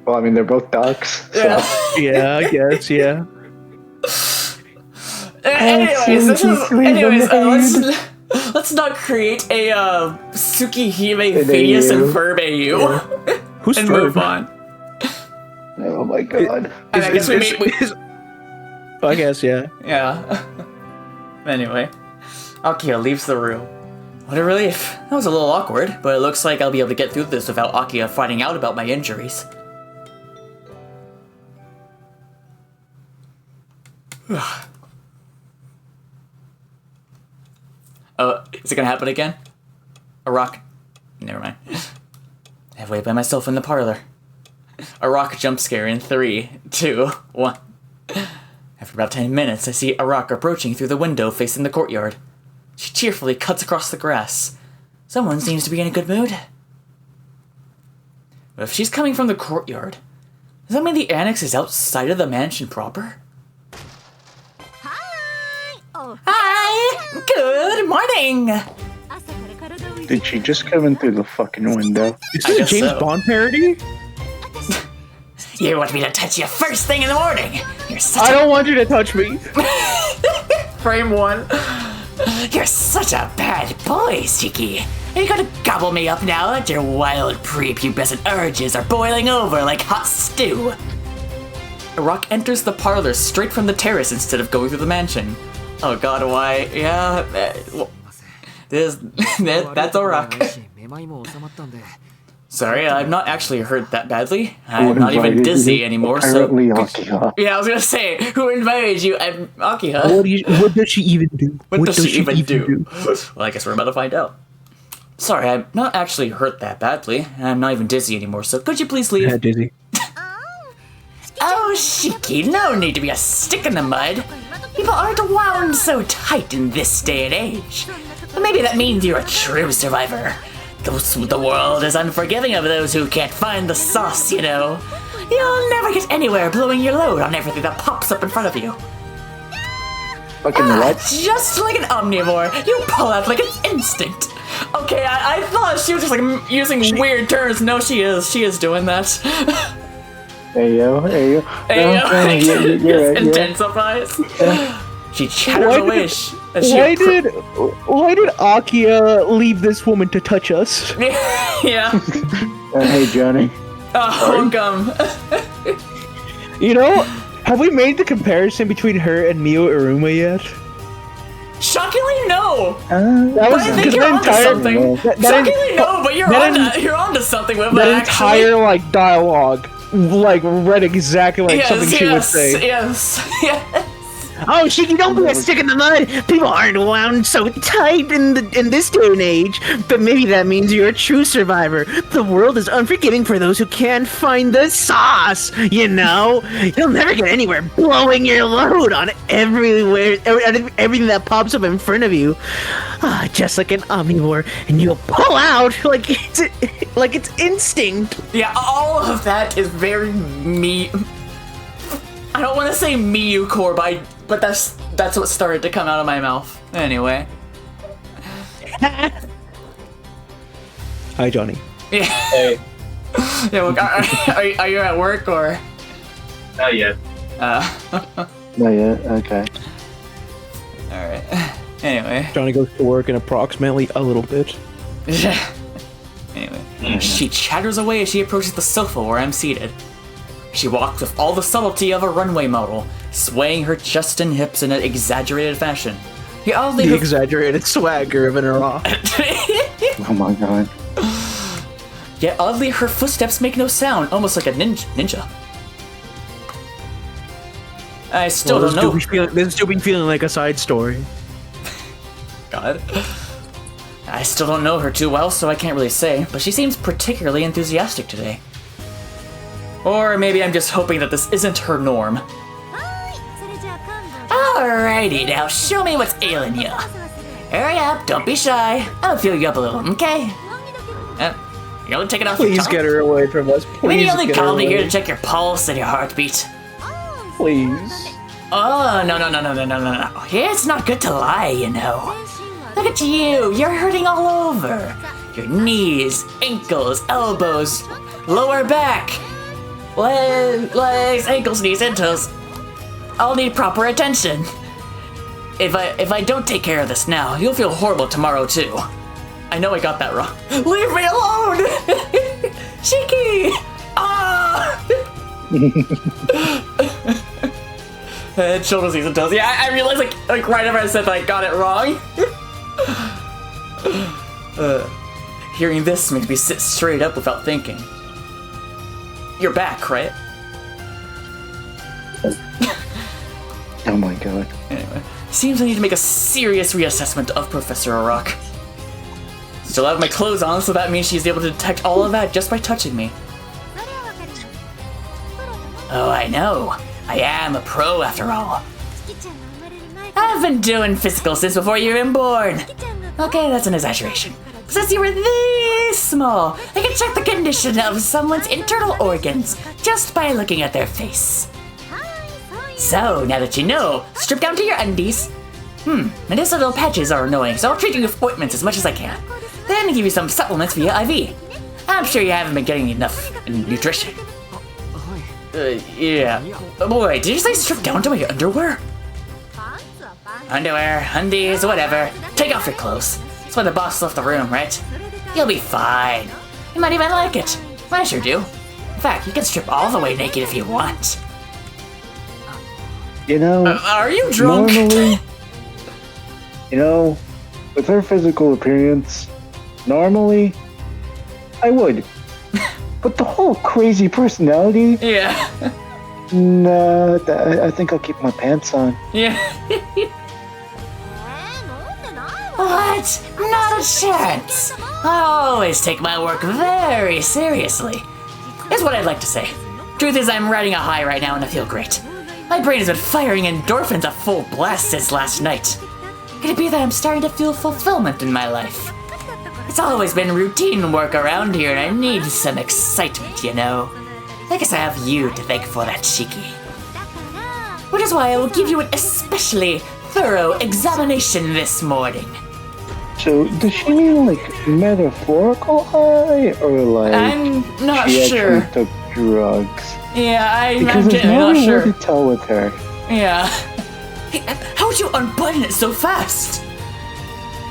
Well, I mean, they're both ducks. So. Yeah. Yeah, I guess, yeah. Anyways, let's not create a Tsukihime Phineas and Ferb AU Who's and Ferb? move on. Oh my god. And I guess we I guess, yeah. yeah. Anyway, Akia leaves the room. What a relief. That was a little awkward, but it looks like I'll be able to get through this without Akia finding out about my injuries. Is it gonna happen again? A rock? Never mind. I wait by myself in the parlor. A rock jump scare in 3, 2, 1. After about 10 minutes, I see a rock approaching through the window facing the courtyard. She cheerfully cuts across the grass. Someone seems to be in a good mood. But if she's coming from the courtyard, does that mean the annex is outside of the mansion proper? Hi! Good morning! Did she just come in through the fucking window? Is I this a guess James so. Bond parody? You want me to touch you first thing in the morning? You're such I don't want you to touch me. Frame 1. You're such a bad boy, Shiki. Are you gonna gobble me up now that your wild prepubescent urges are boiling over like hot stew? A rock enters the parlor straight from the terrace instead of going through the mansion. Oh god, why? Yeah, that's a rock. Sorry, I've not actually hurt that badly. I'm not even dizzy anymore, so... Apparently, Akiha. Yeah, I was gonna say, who invited you? I'm Akiha. What does she even do? What does she even do? Well, I guess we're about to find out. Sorry, I'm not actually hurt that badly. I'm not even dizzy anymore, so could you please leave? Yeah, dizzy. Oh, Shiki, no need to be a stick in the mud. People aren't wound so tight in this day and age. But maybe that means you're a true survivor. The world is unforgiving of those who can't find the sauce, you know. You'll never get anywhere blowing your load on everything that pops up in front of you. Fucking what? Just like an omnivore, you pull out like it's instinct. Okay, I thought she was just like using weird terms. No, she is doing that. Hey yo. Hey, You're right. intensifies. She chatters away. Why did Akia leave this woman to touch us? Yeah. Hey Johnny. Oh, gum. You know, have we made the comparison between her and Mio Iruma yet? Shockingly, no. That But was I think because you're that onto entire something. Shockingly, no. But you're onto something with that it. Actually. entire like dialogue, like read exactly like something she would say. Yes. Oh, Shiki, don't be a stick in the mud. People aren't wound so tight in this day and age. But maybe that means you're a true survivor. The world is unforgiving for those who can't find the sauce. You know, you'll never get anywhere blowing your load on everything that pops up in front of you. Just like an omnivore, and you'll pull out like it's instinct. Yeah, all of that is very me. I don't want to say Miyu-core, but that's what started to come out of my mouth. Anyway. Hi, Johnny. Yeah. Hey, Yeah. Well, are you at work or? not yet. Not yet. Okay. All right. Anyway. Johnny goes to work in approximately a little bit. Anyway, she chatters away as she approaches the sofa where I'm seated. She walks with all the subtlety of a runway model, swaying her chest and hips in an exaggerated fashion. The exaggerated swagger of an Iraq. Oh my god. Yet oddly, her footsteps make no sound, almost like a ninja. I still don't know. This still be feeling like a side story. God. I still don't know her too well, so I can't really say, but she seems particularly enthusiastic today. Or maybe I'm just hoping that this isn't her norm. Alrighty, now show me what's ailing you. Hurry up, don't be shy. I'll fill you up a little, okay? You only take it off your Please tongue? get her away from us. I mean, you only Please get her called me here away. to check your pulse and your heartbeat. Please. Oh, no. It's not good to lie, you know. Look at you, you're hurting all over. Your knees, ankles, elbows, lower back, legs, ankles, knees, and toes. I'll need proper attention. If I don't take care of this now, you'll feel horrible tomorrow too. I know I got that wrong. Leave me alone! Shiki! Ah! Head, shoulders, knees, and toes. Yeah, I realized like right after I said that I got it wrong. Hearing this makes me sit straight up without thinking. You're back, right? Oh my god. Anyway, seems I need to make a serious reassessment of Professor Arak. Still have my clothes on, so that means she's able to detect all of that just by touching me. Oh, I know. I am a pro after all. I've been doing physical since before you were even born. Okay, that's an exaggeration. Since you were this small, I can check the condition of someone's internal organs just by looking at their face. So, now that you know, strip down to your undies. And these little patches are annoying, so I'll treat you with ointments as much as I can. Then give you some supplements via IV. I'm sure you haven't been getting enough nutrition. Yeah. Boy, did you say strip down to my underwear? Underwear, undies, whatever. Take off your clothes. That's why the boss left the room, right? You'll be fine. You might even like it. I sure do. In fact, you can strip all the way naked if you want. You know, Are you drunk? normally, with her physical appearance, normally, I would. But the whole crazy personality, Yeah. nah, I think I'll keep my pants on. Yeah. What? Not a chance. I always take my work very seriously. Here's what I'd like to say. Truth is, I'm riding a high right now and I feel great. My brain has been firing endorphins at full blast since last night. Could it be that I'm starting to feel fulfillment in my life? It's always been routine work around here and I need some excitement, you know? I guess I have you to thank for that, Shiki. Which is why I will give you an especially thorough examination this morning. So, does she mean like metaphorical high, or like I'm not she sure. actually took drugs? Yeah, I'm Because there's getting no not way sure. to tell with her. Yeah. Hey, how'd you unbutton it so fast?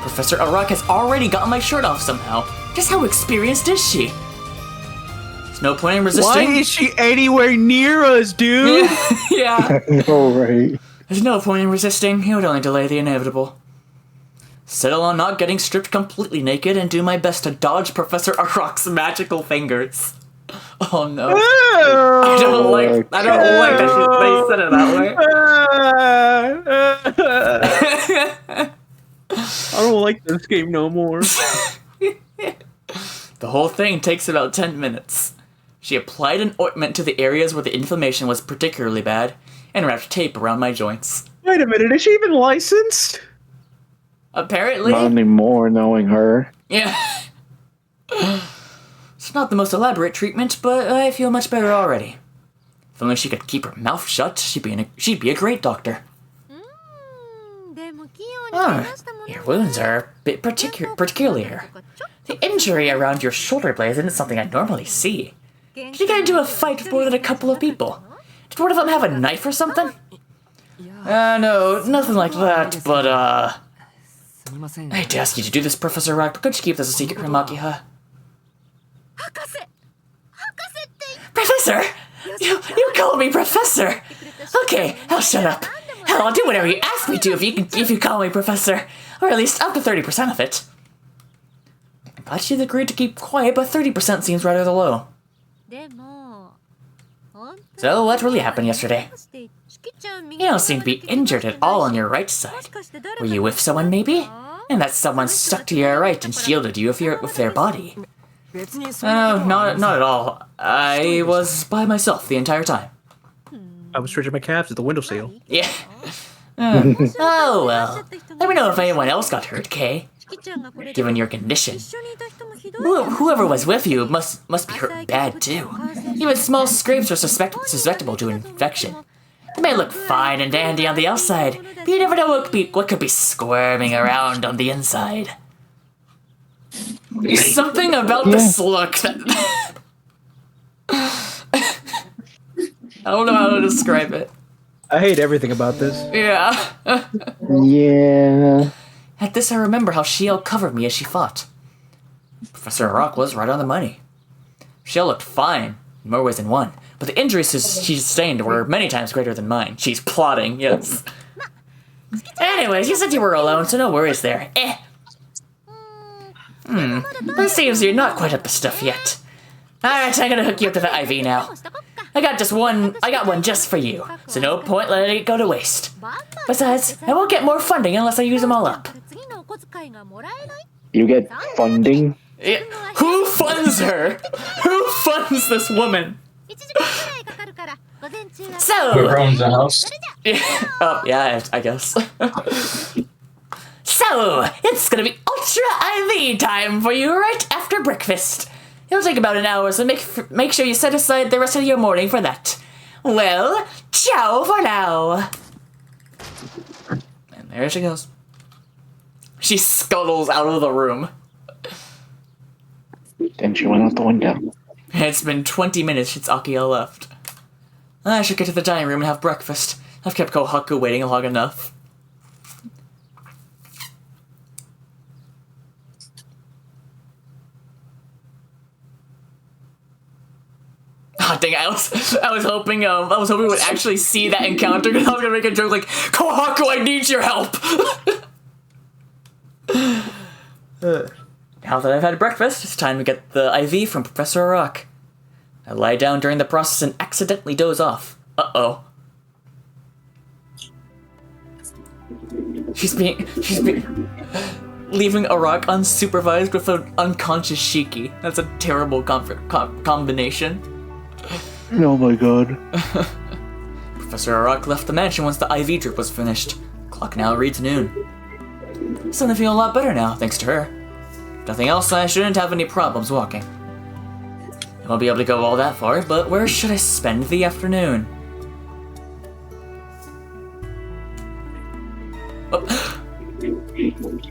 Professor Arak has already gotten my shirt off somehow. Just how experienced is she? There's no point in resisting. Why is she anywhere near us, dude? Yeah. Oh, right. There's no point in resisting. It would only delay the inevitable. Settle on not getting stripped completely naked and do my best to dodge Professor Arak's magical fingers. Oh no. I don't like that they said it that way. I don't like this game no more. The whole thing takes about 10 minutes. She applied an ointment to the areas where the inflammation was particularly bad, and wrapped tape around my joints. Wait a minute, is she even licensed? Apparently. Not anymore, knowing her. Yeah. It's not the most elaborate treatment, but I feel much better already. If only she could keep her mouth shut, she'd be a great doctor. Your wounds are a bit peculiar. The injury around your shoulder blade isn't something I normally see. Did you get into a fight with more than a couple of people? Did one of them have a knife or something? No, nothing like that, but, I hate to ask you to do this, Professor Rock, but could you keep this a secret from Makiha? Professor! You call me Professor! Okay, I'll shut up. Hell, I'll do whatever you ask me to if you call me Professor. Or at least up to 30% of it. I'm glad she's agreed to keep quiet, but 30% seems rather low. So, what really happened yesterday? You don't seem to be injured at all on your right side. Were you with someone, maybe? And that someone stuck to your right and shielded you with their body. No, not at all. I was by myself the entire time. I was stretching my calves at the windowsill. Yeah. Oh, well. Let me know if anyone else got hurt, Kay. Given your condition. Whoever was with you must be hurt bad, too. Even small scrapes are susceptible to infection. They may look fine and dandy on the outside, but you never know what could be squirming around on the inside. Something about this look that... I don't know how to describe it. I hate everything about this. Yeah. Yeah. At this, I remember how Ciel covered me as she fought. Professor Rock was right on the money. Ciel looked fine, in more ways than one, but the injuries she sustained were many times greater than mine. She's plotting, yes. Anyways, you said you were alone, so no worries there. It seems you're not quite up to stuff yet. Alright, I'm gonna hook you up to the IV now. I got one just for you, so no point letting it go to waste. Besides, I won't get more funding unless I use them all up. You get funding? Yeah. Who funds her? Who funds this woman? So... Whoever owns the house. Yeah. Oh, yeah, I guess. So, it's gonna be Ultra IV time for you right after breakfast. It'll take about an hour, so make sure you set aside the rest of your morning for that. Well, ciao for now. And there she goes. She scuttles out of the room. Then she went out the window. It's been 20 minutes since Akio left. I should get to the dining room and have breakfast. I've kept Kohaku waiting long enough. Oh, dang, I was hoping we would actually see that encounter, because I was gonna make a joke like, Kohaku, I need your help! Now that I've had breakfast, it's time to get the IV from Professor Rock. I lie down during the process and accidentally doze off. Uh-oh. She's being leaving a rock unsupervised with an unconscious Shiki. That's a terrible combination. Oh my god. Professor Arak left the mansion once the IV drip was finished. Clock now reads noon. Starting to feel a lot better now, thanks to her. If nothing else, I shouldn't have any problems walking. I won't be able to go all that far, but where should I spend the afternoon? Oh.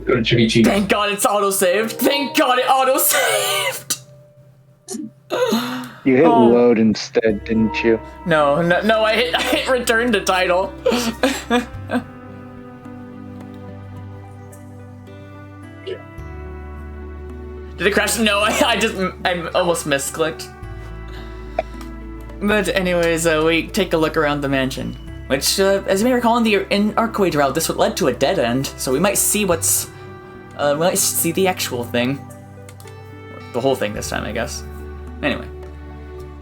Go to Chuck E. Cheese. Thank God it's auto-saved! Thank God it auto-saved! You hit load instead, didn't you? No, I hit return to title. Did it crash? No, I almost misclicked. But anyways, we take a look around the mansion, which, as you may recall in Arcade Route, this led to a dead end, so we might see we might see the actual thing. The whole thing this time, I guess. Anyway.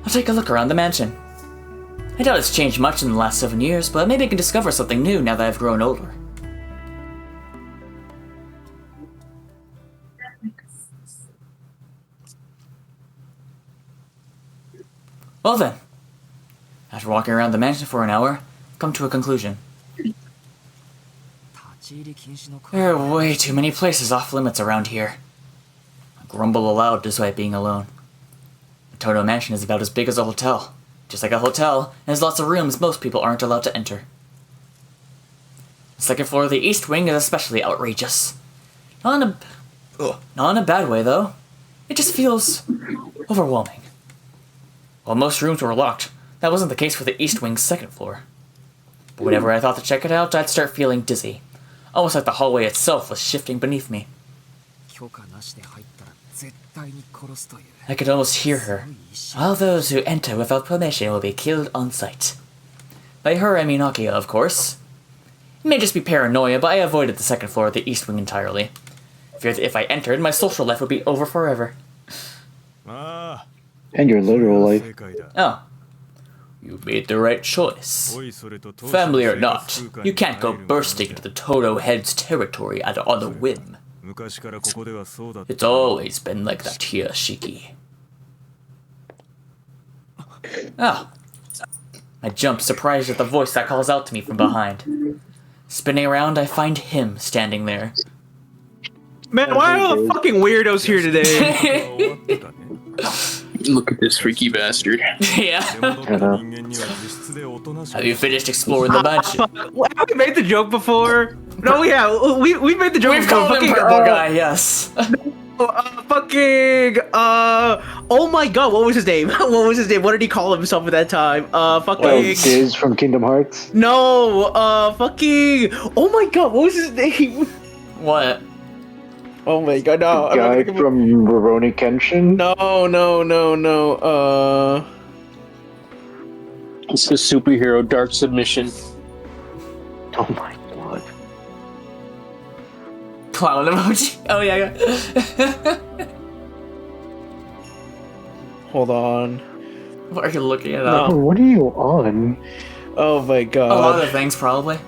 I'll take a look around the mansion. I doubt it's changed much in the last 7 years, but maybe I can discover something new now that I've grown older. Well then, after walking around the mansion for an hour, I've come to a conclusion. There are way too many places off limits around here. I grumble aloud despite being alone. The Toto Mansion is about as big as a hotel. Just like a hotel, it has lots of rooms most people aren't allowed to enter. The second floor of the East Wing is especially outrageous. Not in a bad way, though. It just feels overwhelming. While most rooms were locked, that wasn't the case for the East Wing's second floor. But whenever I thought to check it out, I'd start feeling dizzy. Almost like the hallway itself was shifting beneath me. I could almost hear her. All those who enter without permission will be killed on sight. By her, I mean Akia, of course. It may just be paranoia, but I avoided the second floor of the East Wing entirely. Feared that if I entered, my social life would be over forever. And your literal life. Oh. You made the right choice. Family or not, you can't go bursting into the Toto head's territory on a whim. It's always been like that here, Shiki. Oh. I jump, surprised at the voice that calls out to me from behind. Spinning around, I find him standing there. Man, why are all the fucking weirdos here today? Look at this freaky bastard. Yeah. Have you finished exploring the mansion? Have we made the joke before? No, yeah, we made the joke We've before. called him Purple Guy, yes. Oh my god, what was his name? What was his name? What did he call himself at that time? Diz from Kingdom Hearts? No, oh my god, what was his name? What? Oh my god, no. The guy from Rurouni Kenshin? No. It's the superhero Dark Submission. Oh my god. Clown emoji? Oh yeah. Hold on. What are you looking at? No. Oh, what are you on? Oh my A god. lot of things, probably.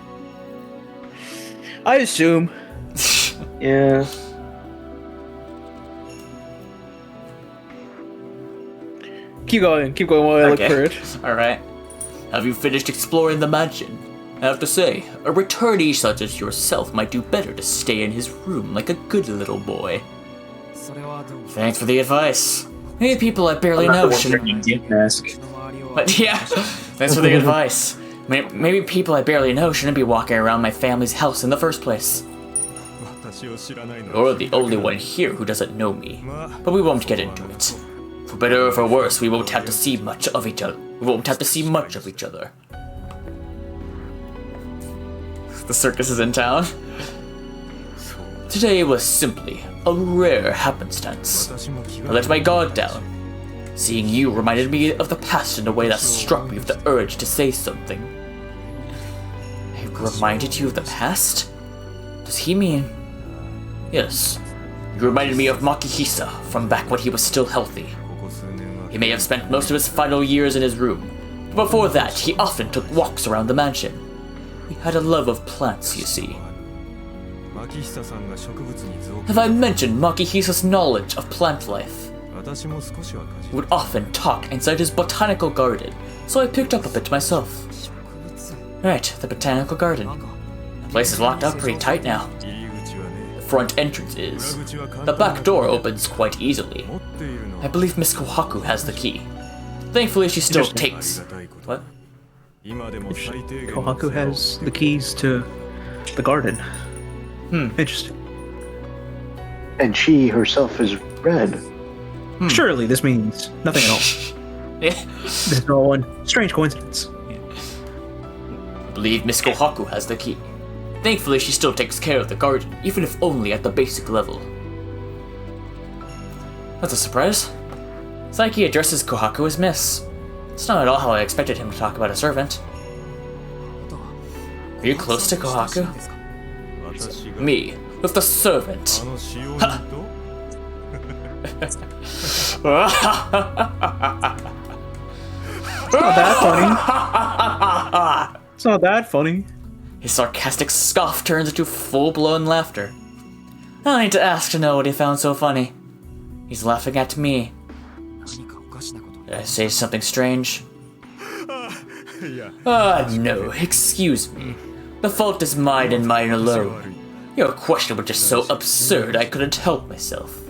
I assume. Yeah. Keep going while I look for it. Alright. Have you finished exploring the mansion? I have to say, a returnee such as yourself might do better to stay in his room like a good little boy. Thanks for the advice. Maybe people I barely know shouldn't... Mask. But yeah, thanks for the advice. Maybe people I barely know shouldn't be walking around my family's house in the first place. You're the only one here who doesn't know me, but we won't get into it. For better or for worse, we won't have to see much of each other. The circus is in town. Today was simply a rare happenstance. I let my guard down. Seeing you reminded me of the past in a way that struck me with the urge to say something. I reminded you of the past? Does he mean... Yes. You reminded me of Makihisa from back when he was still healthy. He may have spent most of his final years in his room, but before that he often took walks around the mansion. He had a love of plants, you see. Have I mentioned Makihisa's knowledge of plant life? He would often talk inside his botanical garden, so I picked up a bit myself. Right, the botanical garden. The place is locked up pretty tight now. The front entrance is. The back door opens quite easily. I believe Miss Kohaku has the key. Thankfully, she still takes... What? Kohaku has the keys to the garden. Interesting. And she herself is red. Surely this means nothing at all. Yeah. This is all one strange coincidence. I believe Miss Kohaku has the key. Thankfully, she still takes care of the garden, even if only at the basic level. That's a surprise. Saiki addresses Kohaku as Miss. It's not at all how I expected him to talk about a servant. Are you close to Kohaku? Me, with the servant. not that funny. It's not that funny. His sarcastic scoff turns into full-blown laughter. I don't need to ask to know what he found so funny. He's laughing at me. Did I say something strange? No, excuse me. The fault is mine and mine alone. Your question was just so absurd I couldn't help myself.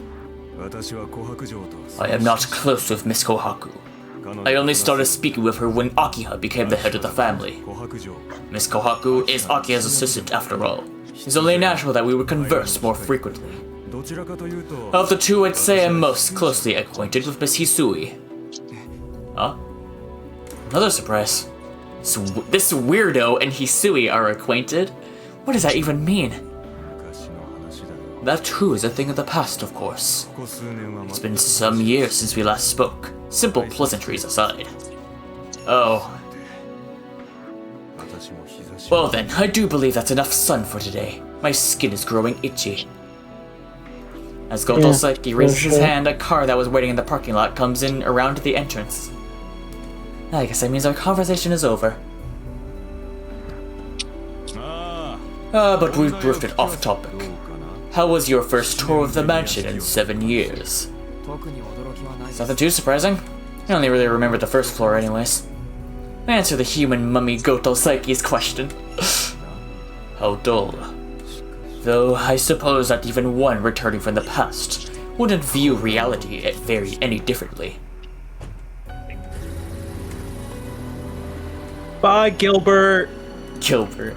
I am not close with Miss Kohaku. I only started speaking with her when Akiha became the head of the family. Miss Kohaku is Akiha's assistant after all. It's only natural that we would converse more frequently. Of the two, I'd say I'm most closely acquainted with Miss Hisui. Huh? Another surprise. So this weirdo and Hisui are acquainted? What does that even mean? That too is a thing of the past, of course. It's been some years since we last spoke, simple pleasantries aside. Oh. Well then, I do believe that's enough sun for today. My skin is growing itchy. As Goto Saiki raises his hand, a car that was waiting in the parking lot comes in around the entrance. I guess that means our conversation is over. But we've drifted off topic. How was your first tour of the mansion in 7 years? It's nothing too surprising. I only really remember the first floor anyways. Answer the human mummy Goto Saiki's question. How dull. Though I suppose that even one returning from the past wouldn't view reality any differently. Bye, Gilbert. Gilbert.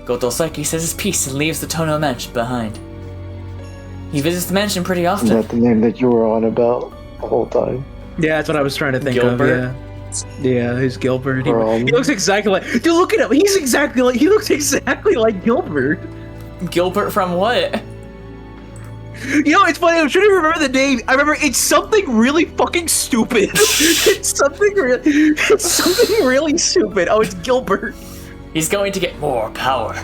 Goto Saiki says his piece and leaves the Tono mansion behind. He visits the mansion pretty often. Is that the name that you were on about the whole time? Yeah, that's what I was trying to think Gilbert? of. Yeah, he's Gilbert. He looks exactly like. Dude, look at him. He looks exactly like Gilbert. Gilbert from what? You know, it's funny. I'm trying to remember the name. I remember it's something really fucking stupid. it's something really stupid. Oh, it's Gilbert. He's going to get more power.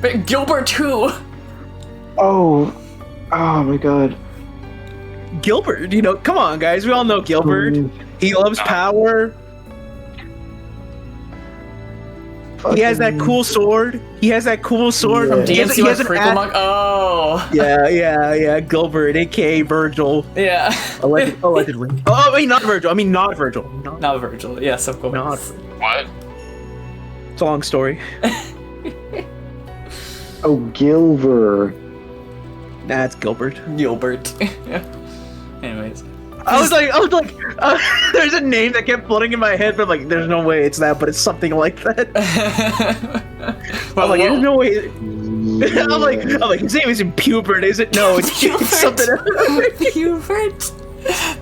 But Gilbert too! Oh my god. Gilbert, you know, come on, guys. We all know Gilbert. He loves power. He has that cool sword. Yeah. He has DMC Crinkle Monk? Oh! Yeah. Gilbert, aka Virgil. Yeah. Allegedly. Oh, I mean, not Virgil. Not Virgil. Not Virgil. Yes, of course. Not. What? It's a long story. Oh, Gilbert. Nah, it's Gilbert. Gilbert. Anyways. I was like, there's a name that kept floating in my head, but I'm like, there's no way it's that, but it's something like that. There's no way. I'm like, his name isn't Pubert, is it? No, it's something else.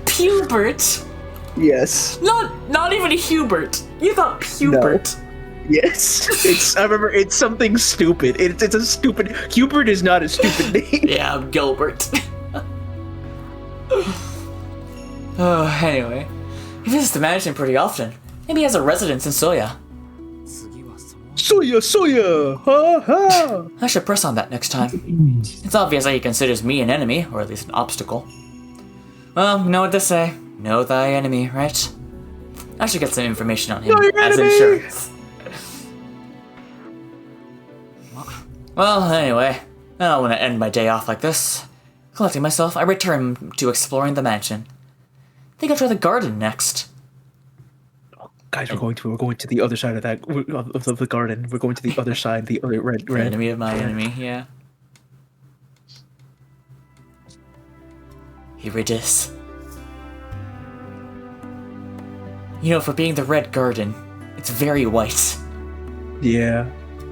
Pubert? Yes. Not even Hubert. You thought Pubert. No. Yes. I remember it's something stupid. It's a stupid. Hubert is not a stupid name. Yeah, I'm Gilbert. Oh, anyway. He visits the mansion pretty often. Maybe he has a residence in Soya. Soya! Ha ha! I should press on that next time. It's obvious that he considers me an enemy, or at least an obstacle. Well, you know what they say. Know thy enemy, right? I should get some information on him as insurance. Well, anyway, I don't want to end my day off like this. Collecting myself, I return to exploring the mansion. I think I'll try the garden next. Guys, we're going to the other side of that of the garden. We're going to the other side, the other red. Enemy of my enemy, yeah. Here it is. You know, for being the red garden, it's very white. Yeah.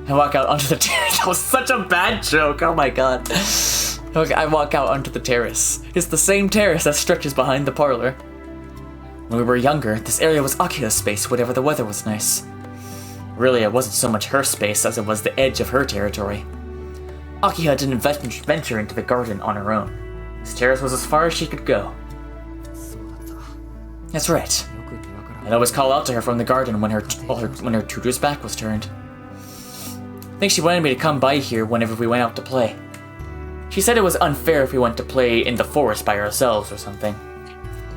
I walk out onto the terrace. That was such a bad joke. Oh my god. Okay, I walk out onto the terrace. It's the same terrace that stretches behind the parlor. When we were younger, this area was Akiha's space whenever the weather was nice. Really, it wasn't so much her space as it was the edge of her territory. Akiha didn't venture into the garden on her own. This terrace was as far as she could go. That's right. I'd always call out to her from the garden when her tutor's back was turned. I think she wanted me to come by here whenever we went out to play. She said it was unfair if we went to play in the forest by ourselves or something.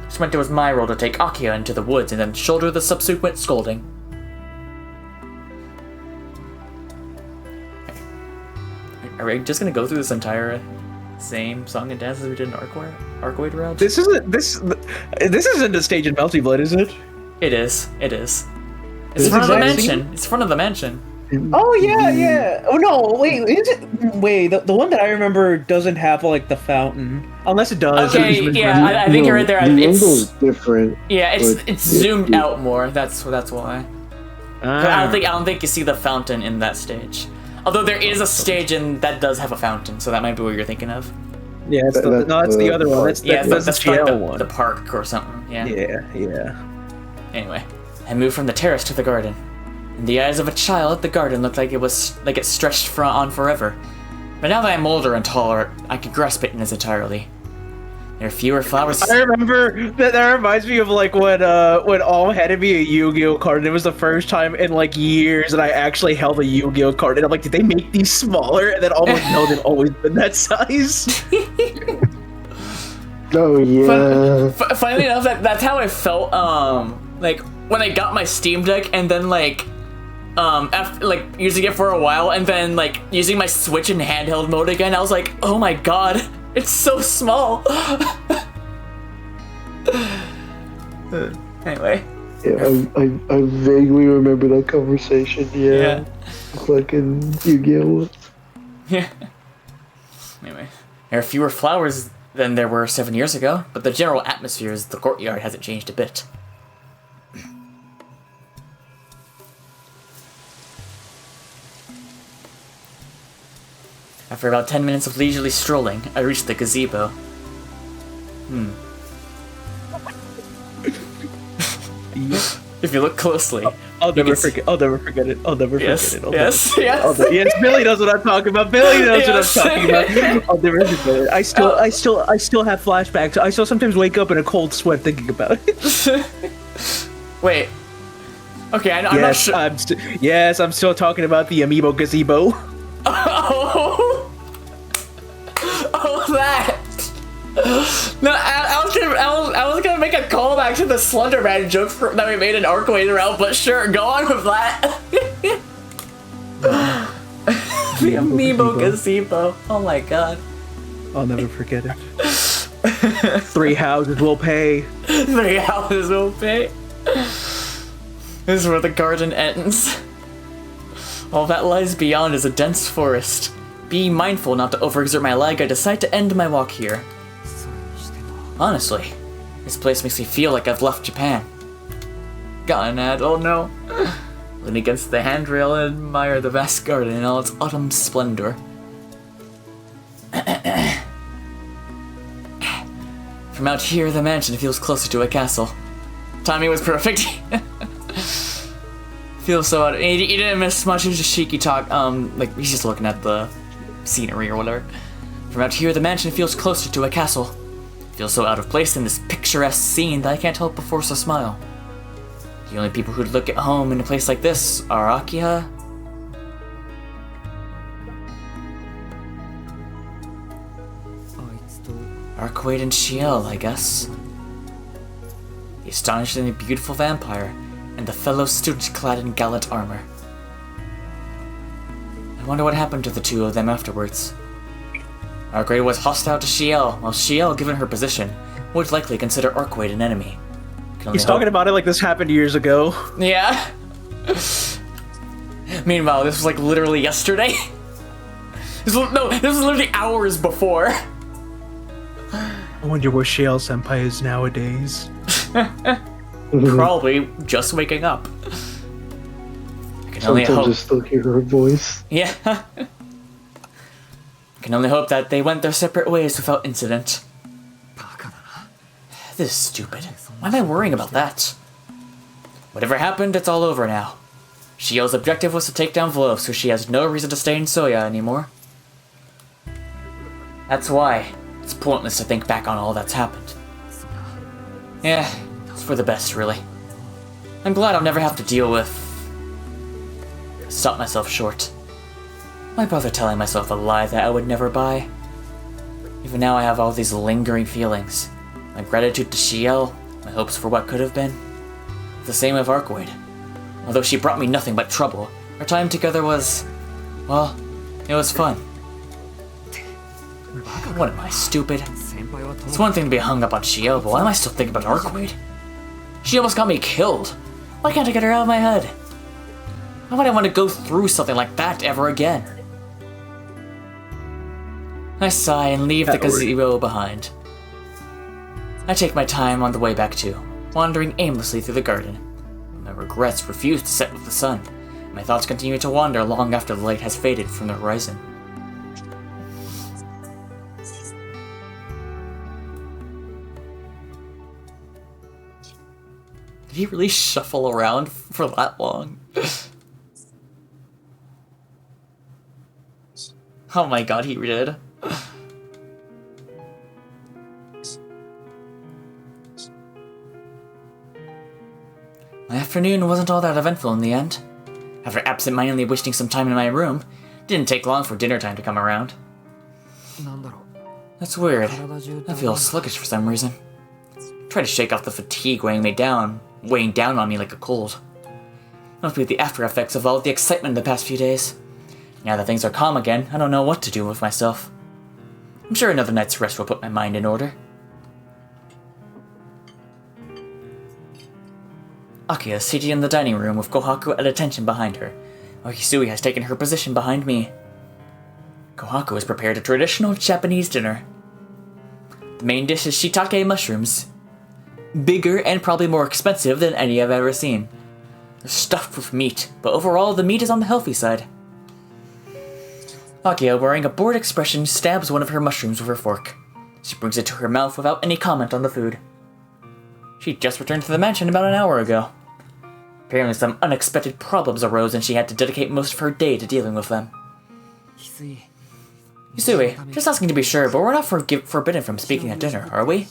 Just meant it was my role to take Akia into the woods and then shoulder the subsequent scolding. Are we just gonna go through this entire same song and dance as we did in Arcade route? This isn't the stage in Melty Blood, is it? It is. It's in front of the mansion. It's in front of the mansion. Oh yeah. Oh no, wait, is it? Wait, the one that I remember doesn't have like the fountain, unless it does. Okay, yeah, I think you're right there. The angle's It's different. yeah, it's zoomed out more. That's why. But I don't think you see the fountain in that stage. Although there is a stage that does have a fountain, so that might be what you're thinking of. Yeah, it's the other one. That's the like Ciel one. the park or something. Yeah. Yeah. Anyway, I moved from the terrace to the garden. In the eyes of a child, the garden looked like it stretched on forever. But now that I'm older and taller, I can grasp it in its entirety. There are fewer flowers. I remember that reminds me of like when All handed me a Yu-Gi-Oh card, and it was the first time in like years that I actually held a Yu-Gi-Oh card, and I'm like, did they make these smaller? And then all like, no, they've always been that size. Oh yeah. Funnily enough, that's how I felt. Like when I got my Steam Deck, and then like, after like using it for a while, and then like using my Switch in handheld mode again, I was like, oh my god. It's so small. Anyway. Yeah, I vaguely remember that conversation. Yeah. Fucking Yu-Gi-Oh. Yeah. Anyway, there are fewer flowers than there were 7 years ago, but the general atmosphere of the courtyard hasn't changed a bit. After about 10 minutes of leisurely strolling, I reached the gazebo. If you look closely, I'll never forget it. yes, Billy knows what I'm talking about. I'll never forget it. I still have flashbacks. I still sometimes wake up in a cold sweat thinking about it. Wait. Okay, I'm not sure. I'm still talking about the amiibo gazebo. Oh, that. No, I was gonna make a callback to the Slenderman joke that we made in Arcade Route, but sure, go on with that. The amiibo gazebo. Oh my god. I'll never forget it. 3 houses will pay. 3 houses will pay. This is where the garden ends. All that lies beyond is a dense forest. Being mindful not to overexert my leg, I decide to end my walk here. Honestly, this place makes me feel like I've left Japan. Gonad, oh no. Lean against the handrail and admire the vast garden in all its autumn splendor. From out here, the mansion feels closer to a castle. Timing was perfect. Feels so out. He didn't miss much. It was just Shiki talk. Like he's just looking at the scenery or whatever. From out here, the mansion feels closer to a castle. Feels so out of place in this picturesque scene that I can't help but force a smile. The only people who'd look at home in a place like this are Akia. Arcade and Ciel, I guess. The astonishingly beautiful vampire and the fellow student clad in gallant armor. I wonder what happened to the two of them afterwards. Arcade was hostile to Ciel, while Ciel, given her position, would likely consider Arcade an enemy. He's talking about it like this happened years ago. Yeah. Meanwhile, this was like literally yesterday. This was literally hours before. I wonder where Ciel Senpai is nowadays. Probably just waking up. I can only hope. I still hear her voice. Yeah. I can only hope that they went their separate ways without incident. This is stupid. Why am I worrying about that? Whatever happened, it's all over now. Ciel's objective was to take down Vlo, so she has no reason to stay in Soya anymore. That's why it's pointless to think back on all that's happened. Yeah, it's for the best, really. I'm glad I'll never have to deal with... Stop myself short. Why bother telling myself a lie that I would never buy? Even now I have all these lingering feelings. My gratitude to Ciel, My hopes for what could have been? The same with Arcoid. Although she brought me nothing but trouble, our time together was... well, it was fun. What am I, stupid? It's one thing to be hung up on Ciel, but why am I still thinking about Arcoid? She almost got me killed. Why can't I get her out of my head? Why would I want to go through something like that ever again? I sigh and leave the gazebo behind. I take my time on the way back too, wandering aimlessly through the garden. My regrets refuse to set with the sun. My thoughts continue to wander long after the light has faded from the horizon. Did he really shuffle around for that long? Oh my god, he did. My afternoon wasn't all that eventful in the end. After absent-mindedly wasting some time in my room, it didn't take long for dinner time to come around. That's weird. I feel sluggish for some reason. Try to shake off the fatigue weighing down on me like a cold. Must be the after effects of all the excitement in the past few days. Now that things are calm again, I don't know what to do with myself. I'm sure another night's rest will put my mind in order. Aki is seated in the dining room with Kohaku at attention behind her, while Hisui has taken her position behind me. Kohaku has prepared a traditional Japanese dinner. The main dish is shiitake mushrooms. Bigger and probably more expensive than any I've ever seen. They're stuffed with meat, but overall the meat is on the healthy side. Akia, wearing a bored expression, stabs one of her mushrooms with her fork. She brings it to her mouth without any comment on the food. She just returned to the mansion about an hour ago. Apparently some unexpected problems arose and she had to dedicate most of her day to dealing with them. Hisui, just asking to be sure, but we're not forbidden from speaking at dinner, are we?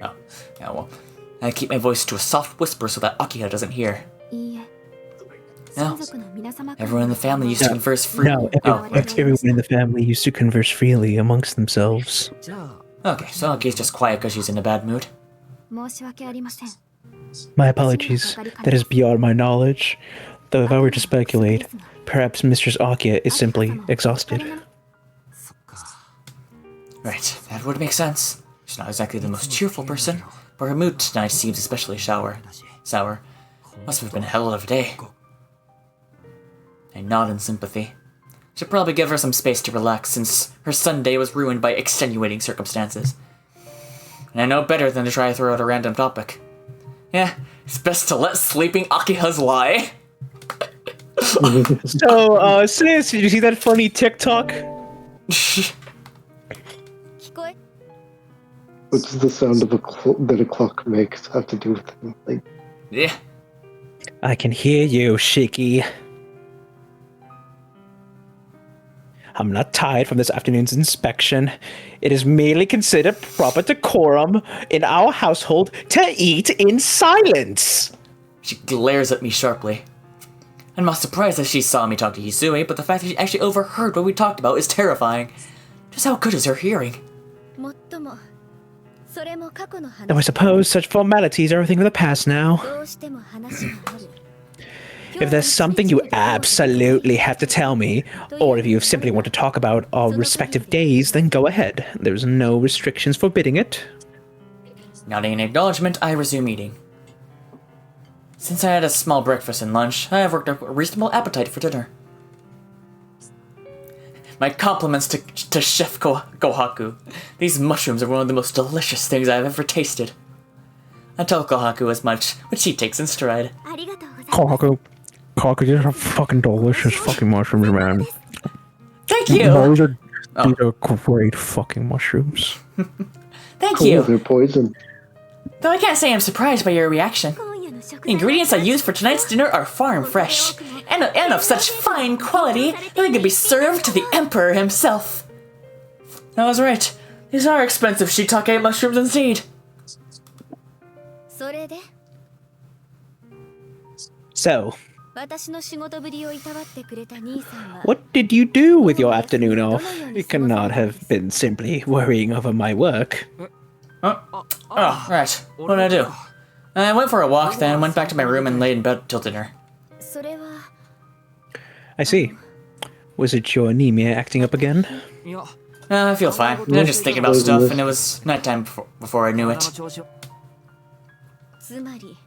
Oh, yeah, well, I keep my voice to a soft whisper so that Akiha doesn't hear. No, everyone in the family used to converse freely. Everyone in the family used to converse freely amongst themselves. Okay, so Aki's just quiet because she's in a bad mood. My apologies, that is beyond my knowledge. Though if I were to speculate, perhaps Mistress Akia is simply exhausted. Right, that would make sense. She's not exactly the most cheerful person, but her mood tonight seems especially sour. Must have been a hell of a day. I nod in sympathy. Should probably give her some space to relax since her Sunday was ruined by extenuating circumstances. And I know better than to try to throw out a random topic. Yeah, it's best to let sleeping Akiha's lie. So, sis, did you see that funny TikTok? What does the sound of that a clock makes have to do with it? Like, Yeah. I can hear you, Shiki. I'm not tired from this afternoon's inspection. It is merely considered proper decorum in our household to eat in silence. She glares at me sharply. I'm not surprised that she saw me talk to Hisui, but the fact that she actually overheard what we talked about is terrifying. Just how good is her hearing? Though I suppose such formalities are a thing of the past now. If there's something you absolutely have to tell me, or if you simply want to talk about our respective days, then go ahead. There's no restrictions forbidding it. Nodding in acknowledgement, I resume eating. Since I had a small breakfast and lunch, I have worked up a reasonable appetite for dinner. My compliments to Chef Kohaku. These mushrooms are one of the most delicious things I've ever tasted. I tell Kohaku as much, but she takes in stride. Kohaku, these are fucking delicious fucking mushrooms, man. Thank you! These are great fucking mushrooms. Thank cool, you! they're poison. Though I can't say I'm surprised by your reaction. The ingredients I used for tonight's dinner are far and fresh, and of such fine quality that they could be served to the Emperor himself. I was right. These are expensive shiitake mushrooms indeed. So, what did you do with your afternoon off? It cannot have been simply worrying over my work. Oh, right. What did I do? I went for a walk, then went back to my room and laid in bed till dinner. それは I see. Was it your anemia acting up again? I feel fine. I was just thinking about stuff, and it was nighttime before I knew it. つまり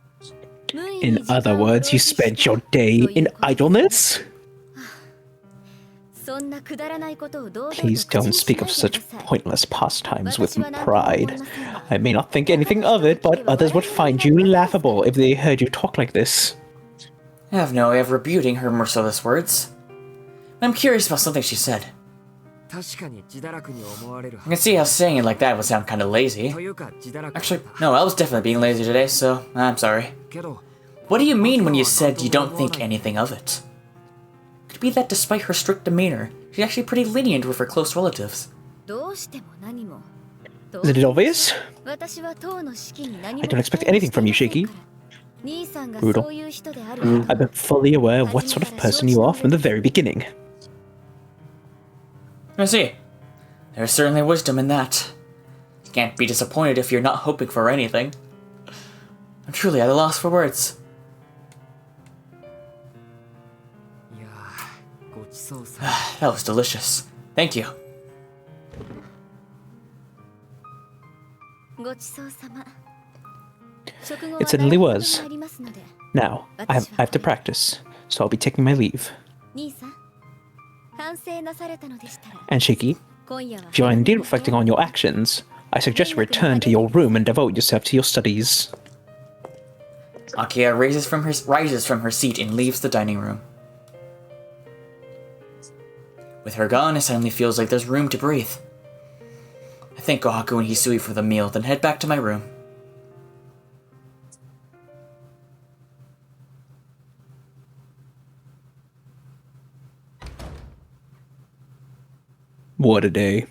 In other words, you spent your day in idleness? そんなくだらないことを堂々と Please don't speak of such pointless pastimes with pride. I may not think anything of it, but others would find you laughable if they heard you talk like this. I have no way of rebuting her merciless words. I'm curious about something she said. 確かに自堕落に思われる I can see how saying it like that would sound kinda lazy. というか自堕落 Actually, no, I was definitely being lazy today, so I'm sorry. けど What do you mean when you said you don't think anything of it? Could it be that despite her strict demeanor, she's actually pretty lenient with her close relatives? どうしても何も Isn't it obvious? 私は当の式に何も I don't expect anything from you, Shiki. 兄さんが Brutal. そういう人である I've been fully aware of what sort of person you are from the very beginning. I see. There's certainly wisdom in that. You can't be disappointed if you're not hoping for anything. I'm truly at a loss for words. いやーごちそうさ That was delicious. Thank you. ごちそうさま食後は It certainly 台所 was. がありますので Now, I have to practice, so I'll be taking my leave. 兄さん反省なされたのでしたら And Shiki, 今夜は if you are indeed reflecting on your actions, I suggest you return to your room and devote yourself to your studies. Akia rises from her seat and leaves the dining room. With her gone, it suddenly feels like there's room to breathe. I thank Kohaku and Hisui for the meal, then head back to my room. What a day.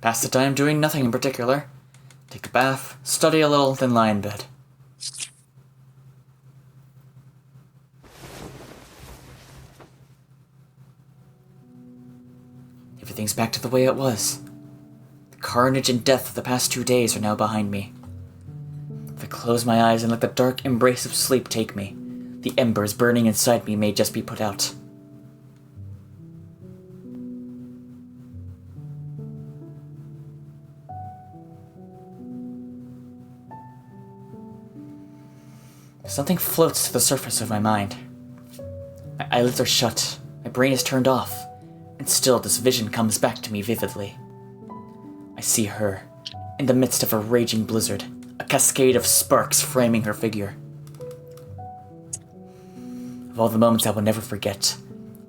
Pass the time doing nothing in particular. Take a bath, study a little, then lie in bed. Everything's back to the way it was. The carnage and death of the past 2 days are now behind me. If I close my eyes and let the dark embrace of sleep take me, the embers burning inside me may just be put out. Something floats to the surface of my mind. My eyelids are shut, my brain is turned off, and still this vision comes back to me vividly. I see her, in the midst of a raging blizzard, a cascade of sparks framing her figure. Of all the moments I will never forget,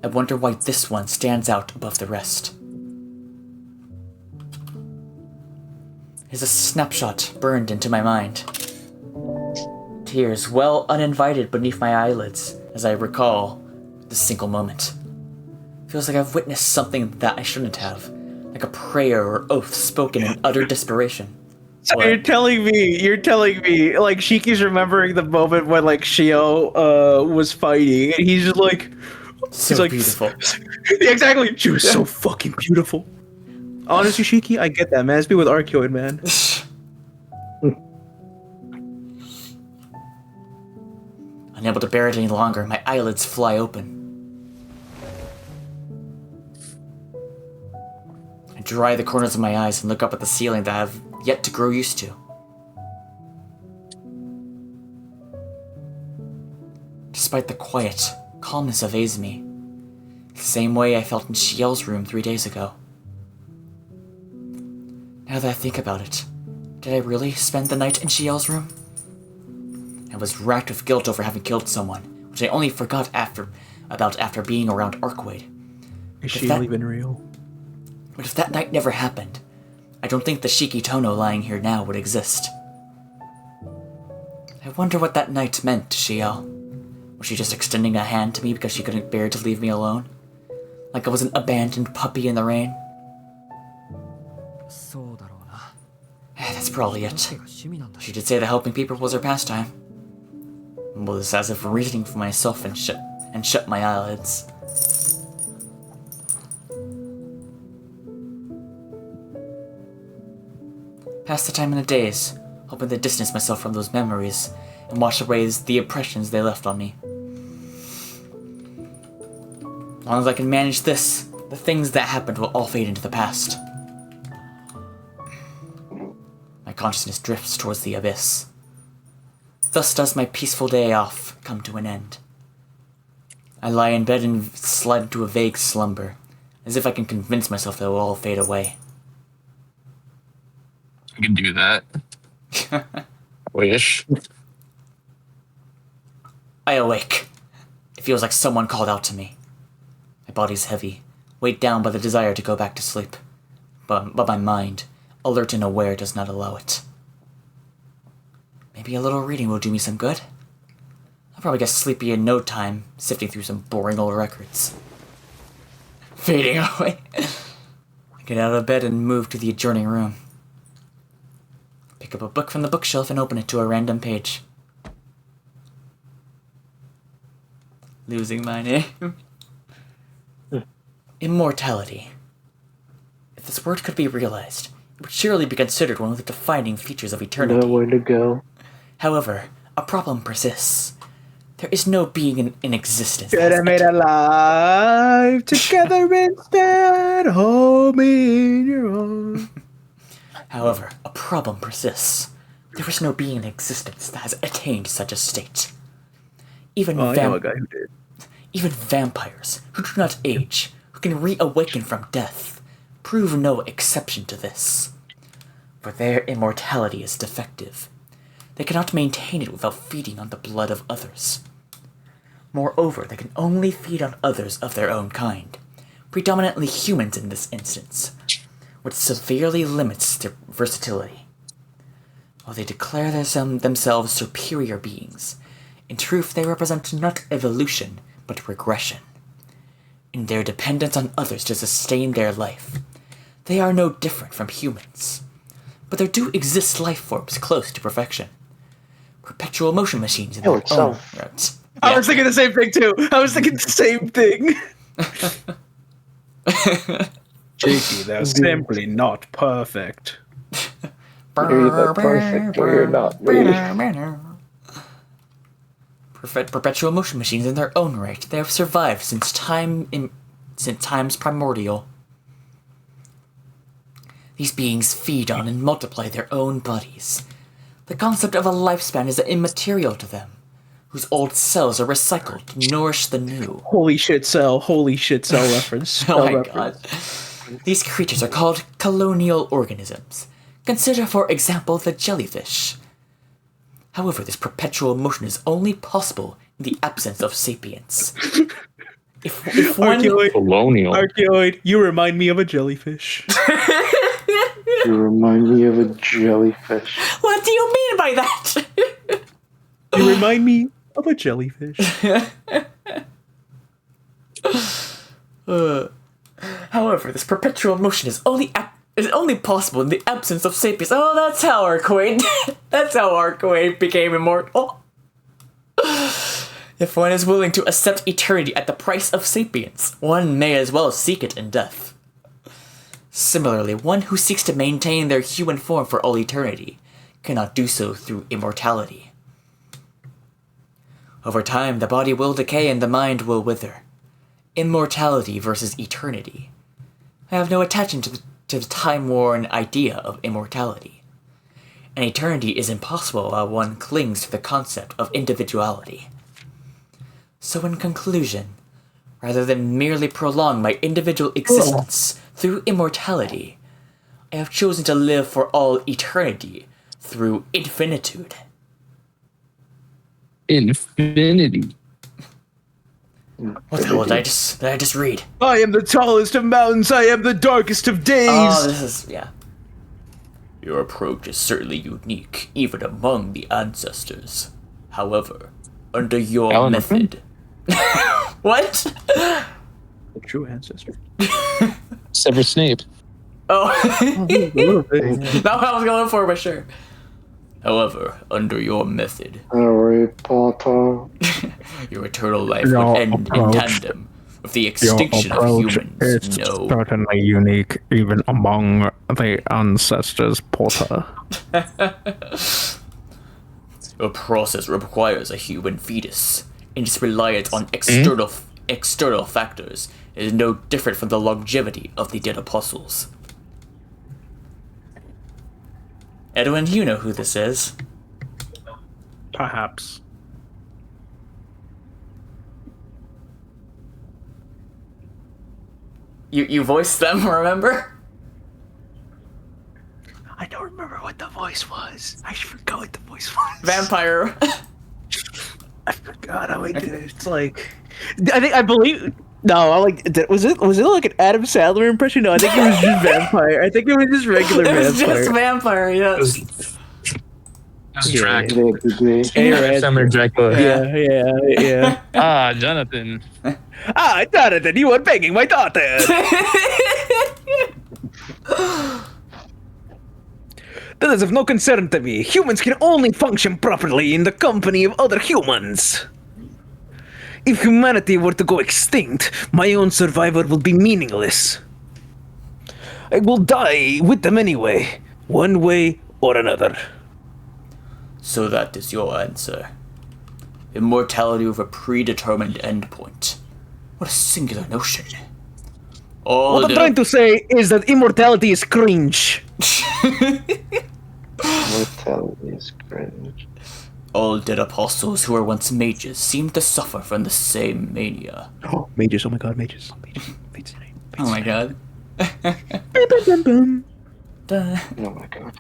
I wonder why this one stands out above the rest. It is a snapshot burned into my mind. Tears well uninvited beneath my eyelids as I recall this single moment. Feels like I've witnessed something that I shouldn't have, like a prayer or oath spoken in utter desperation. So What? you're telling me, like, Shiki's remembering the moment when, like, Ciel, was fighting, and he's just like... So he's like, beautiful. Yeah, exactly! She was so fucking beautiful. Honestly, Shiki, I get that, man. It's me with Arceoid, man. Unable to bear it any longer, my eyelids fly open. I dry the corners of my eyes and look up at the ceiling that I've yet to grow used to. Despite the quiet, calmness evades me, the same way I felt in Ciel's room 3 days ago. Now that I think about it, did I really spend the night in Ciel's room? I was racked with guilt over having killed someone, which I only forgot after being around Arcwade. Is Ciel even real? But if that night never happened, I don't think the Shiki Tono lying here now would exist. I wonder what that night meant to Ciel. Was she just extending a hand to me because she couldn't bear to leave me alone? Like I was an abandoned puppy in the rain? そうだろうな That's probably it. 手が趣味なんだ She did say that helping people was her pastime. Was as if reasoning for myself and shut my eyelids. Pass the time in a daze, hoping to distance myself from those memories and wash away the impressions they left on me. As long as I can manage this, the things that happened will all fade into the past. My consciousness drifts towards the abyss. Thus does my peaceful day off come to an end. I lie in bed and slide into a vague slumber, as if I can convince myself that it will all fade away. I can do that. Wish. I awake. It feels like someone called out to me. My body's heavy, weighed down by the desire to go back to sleep. But my mind, alert and aware, does not allow it. Maybe a little reading will do me some good. I'll probably get sleepy in no time, sifting through some boring old records. Fading away. I get out of bed and move to the adjoining room. Pick up a book from the bookshelf and open it to a random page. Losing my name. Immortality. If this word could be realized, it would surely be considered one of the defining features of eternity. Nowhere to go. However, a problem persists. There is no being in existence. Should have made alive together instead. Hold me in your arms. However, a problem persists. There is no being in existence that has attained such a state. Even I know a guy who did. Even vampires, who do not age, who can reawaken from death, prove no exception to this. For their immortality is defective. They cannot maintain it without feeding on the blood of others. Moreover, they can only feed on others of their own kind, predominantly humans in this instance, which severely limits their versatility. While they declare themselves superior beings, in truth they represent not evolution, but regression. In their dependence on others to sustain their life, they are no different from humans. But there do exist life forms close to perfection. Perpetual motion machines in their own right. I was thinking the same thing too. I was thinking the same thing. Shiki, they're simply not perfect. You're either perfect or you're not, really. Perpetual motion machines in their own right. They have survived since times primordial. These beings feed on and multiply their own bodies. The concept of a lifespan is immaterial to them, whose old cells are recycled to nourish the new. Holy shit cell reference. Oh my god. These creatures are called colonial organisms. Consider, for example, the jellyfish. However, this perpetual motion is only possible in the absence of sapience. If one... Colonial. You remind me of a jellyfish. You remind me of a jellyfish. What do you mean by that? You remind me of a jellyfish. However, this perpetual motion is only possible in the absence of sapience. Oh, that's how Arquaid became immortal. If one is willing to accept eternity at the price of sapience, one may as well seek it in death. Similarly, one who seeks to maintain their human form for all eternity cannot do so through immortality. Over time, the body will decay and the mind will wither. Immortality versus eternity. I have no attachment to the time-worn idea of immortality. And eternity is impossible while one clings to the concept of individuality. So in conclusion, rather than merely prolong my individual existence through immortality, I have chosen to live for all eternity through infinitude. Infinity. What the hell did I just read? I am the tallest of mountains. I am the darkest of days. Oh, this is, yeah. Your approach is certainly unique, even among the ancestors. However, under your method... What? The true ancestor. Severus Snape. Oh. Not what I was going for, but sure. However, under your method... Harry Potter. Your eternal life would end in tandem With the extinction of humans, no. Certainly unique, even among the ancestors, Porter. A process requires a human fetus, and its reliance on external factors is no different from the longevity of the dead apostles. Edwin, you know who this is. Perhaps. You voiced them, remember? I don't remember what the voice was. I forgot what the voice was. Vampire. I forgot how I did it. It's like, I believe. No, was it like an Adam Sandler impression? No, I think it was just vampire. I think it was just regular vampire. It was just vampire, yes. That's Dracula. Sandler Dracula. Yeah. Ah, Jonathan. Jonathan, you were banging my daughter. That is of no concern to me. Humans can only function properly in the company of other humans. If humanity were to go extinct, my own survival would be meaningless. I will die with them anyway, one way or another. So that is your answer. Immortality with a predetermined endpoint. What a singular notion. What I'm trying to say is that immortality is cringe. Immortality is cringe. All dead apostles who were once mages seem to suffer from the same mania. Oh, mages, oh my god, mages. Mages. Oh my god. Oh my god.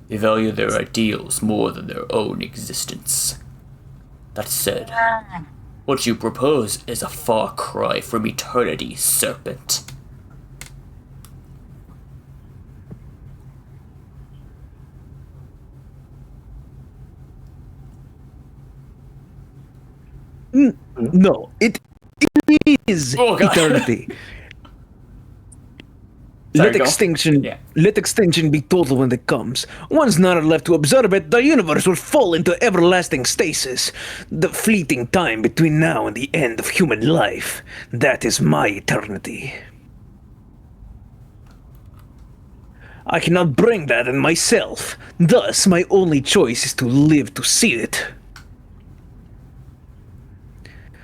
They value their ideals more than their own existence. That said, what you propose is a far cry from eternity, serpent. No, it is eternity. Sorry, let extinction be total when it comes. Once none are left to observe it, the universe will fall into everlasting stasis. The fleeting time between now and the end of human life. That is my eternity. I cannot bring that in myself. Thus, my only choice is to live to see it.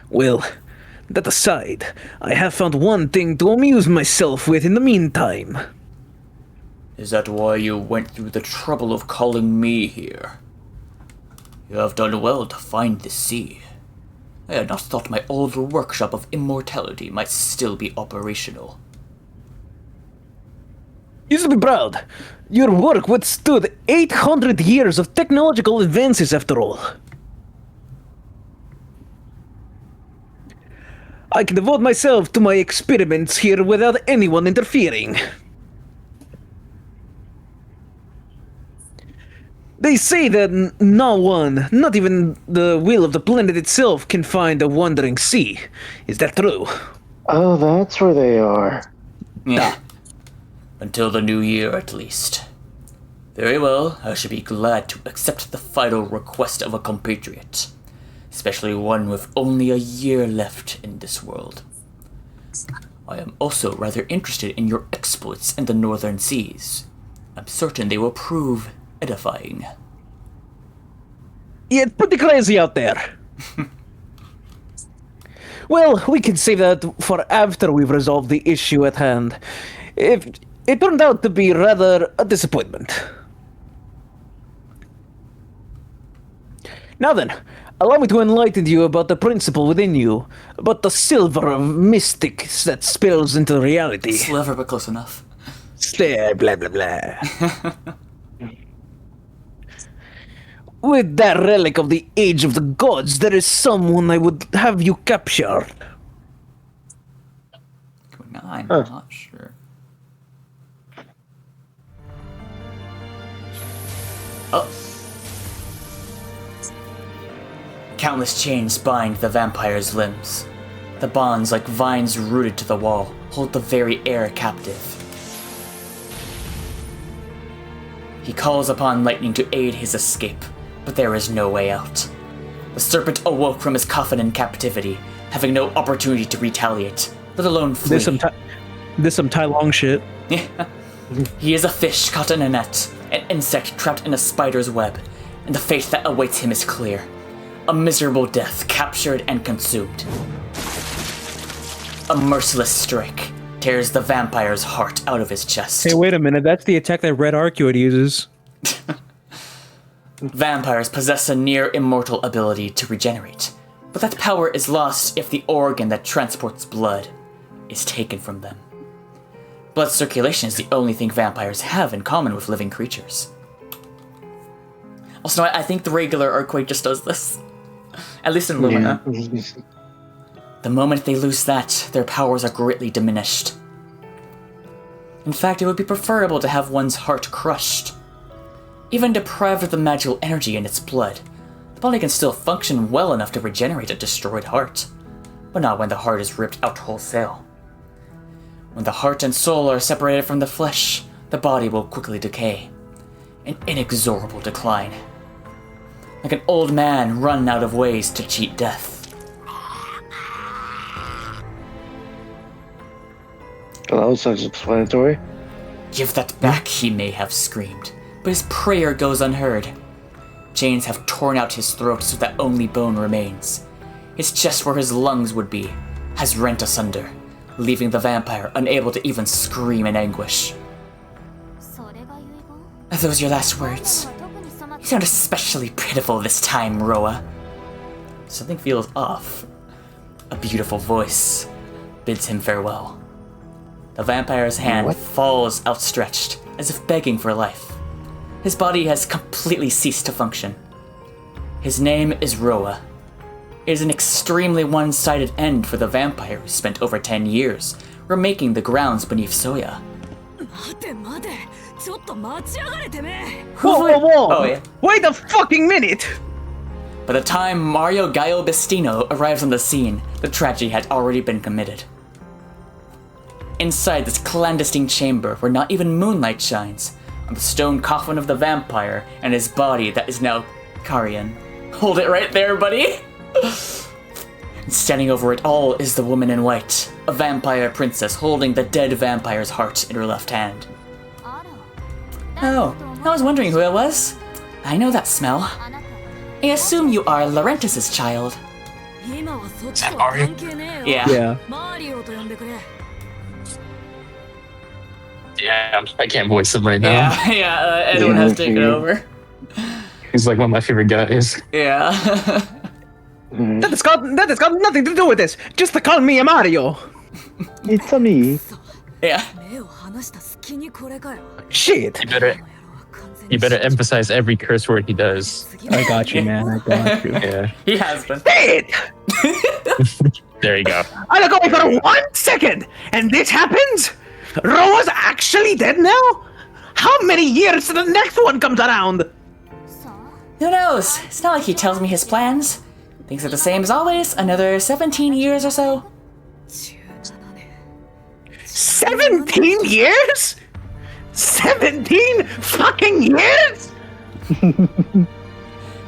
Well, that aside, I have found one thing to amuse myself with in the meantime. Is that why you went through the trouble of calling me here? You have done well to find the sea. I had not thought my old workshop of immortality might still be operational. You should be proud. Your work withstood 800 years of technological advances after all. I can devote myself to my experiments here without anyone interfering. They say that no one, not even the will of the planet itself, can find a wandering sea. Is that true? Oh, that's where they are. Yeah. Until the new year, at least. Very well, I should be glad to accept the final request of a compatriot. Especially one with only a year left in this world. I am also rather interested in your exploits in the northern seas. I'm certain they will prove edifying. Yeah, it's pretty crazy out there. Well, we can save that for after we've resolved the issue at hand. If it turned out to be rather a disappointment. Now then, allow me to enlighten you about the principle within you, about the silver of mystics that spills into reality. Sliver, but close enough. Blah, blah, blah, blah. With that relic of the age of the gods, there is someone I would have you capture. I'm not sure. Oh. Countless chains bind the vampire's limbs. The bonds, like vines rooted to the wall, hold the very air captive. He calls upon lightning to aid his escape, but there is no way out. The serpent awoke from his coffin in captivity, having no opportunity to retaliate, let alone flee. This some Tai Long shit. He is a fish caught in a net, an insect trapped in a spider's web, and the fate that awaits him is clear. A miserable death, captured and consumed. A merciless strike tears the vampire's heart out of his chest. Hey, wait a minute. That's the attack that Red Arcuate uses. Vampires possess a near immortal ability to regenerate, but that power is lost if the organ that transports blood is taken from them. Blood circulation is the only thing vampires have in common with living creatures. Also, I think the regular Arcuate just does this. At least in Lumina. Yeah. The moment they lose that, their powers are greatly diminished. In fact, it would be preferable to have one's heart crushed. Even deprived of the magical energy in its blood, the body can still function well enough to regenerate a destroyed heart, but not when the heart is ripped out wholesale. When the heart and soul are separated from the flesh, the body will quickly decay. An inexorable decline. Like an old man run out of ways to cheat death. Well, that was self-explanatory. Give that back, he may have screamed, but his prayer goes unheard. Chains have torn out his throat so that only bone remains. His chest where his lungs would be has rent asunder, leaving the vampire unable to even scream in anguish. Are those your last words? You sound especially pitiful this time, Roa. Something feels off. A beautiful voice bids him farewell. The vampire's hand falls outstretched, as if begging for life. His body has completely ceased to function. His name is Roa. It is an extremely one-sided end for the vampire who spent over 10 years remaking the grounds beneath Soya. Whoa! Oh, yeah. Wait a fucking minute! By the time Mario Gallo Bestino arrives on the scene, the tragedy had already been committed. Inside this clandestine chamber where not even moonlight shines, on the stone coffin of the vampire and his body that is now Karian. Hold it right there, buddy! And standing over it all is the woman in white, a vampire princess holding the dead vampire's heart in her left hand. Oh, I was wondering who it was. I know that smell. I assume you are Laurentus's child. Is that Mario? Yeah. Yeah, I can't voice him right now. Edwin has taken over. He's like one of my favorite guys. Yeah. That has got nothing to do with this. Just to call me a Mario. It's a me. Yeah. Shit. You better emphasize every curse word he does. I got you, man. I got you. Yeah. He has been. Shit! There you go. I look away for 1 second, and this happens? Roa's actually dead now? How many years till the next one comes around? Who knows? It's not like he tells me his plans. Things are the same as always, another 17 years or so. 17 years? 17 fucking years?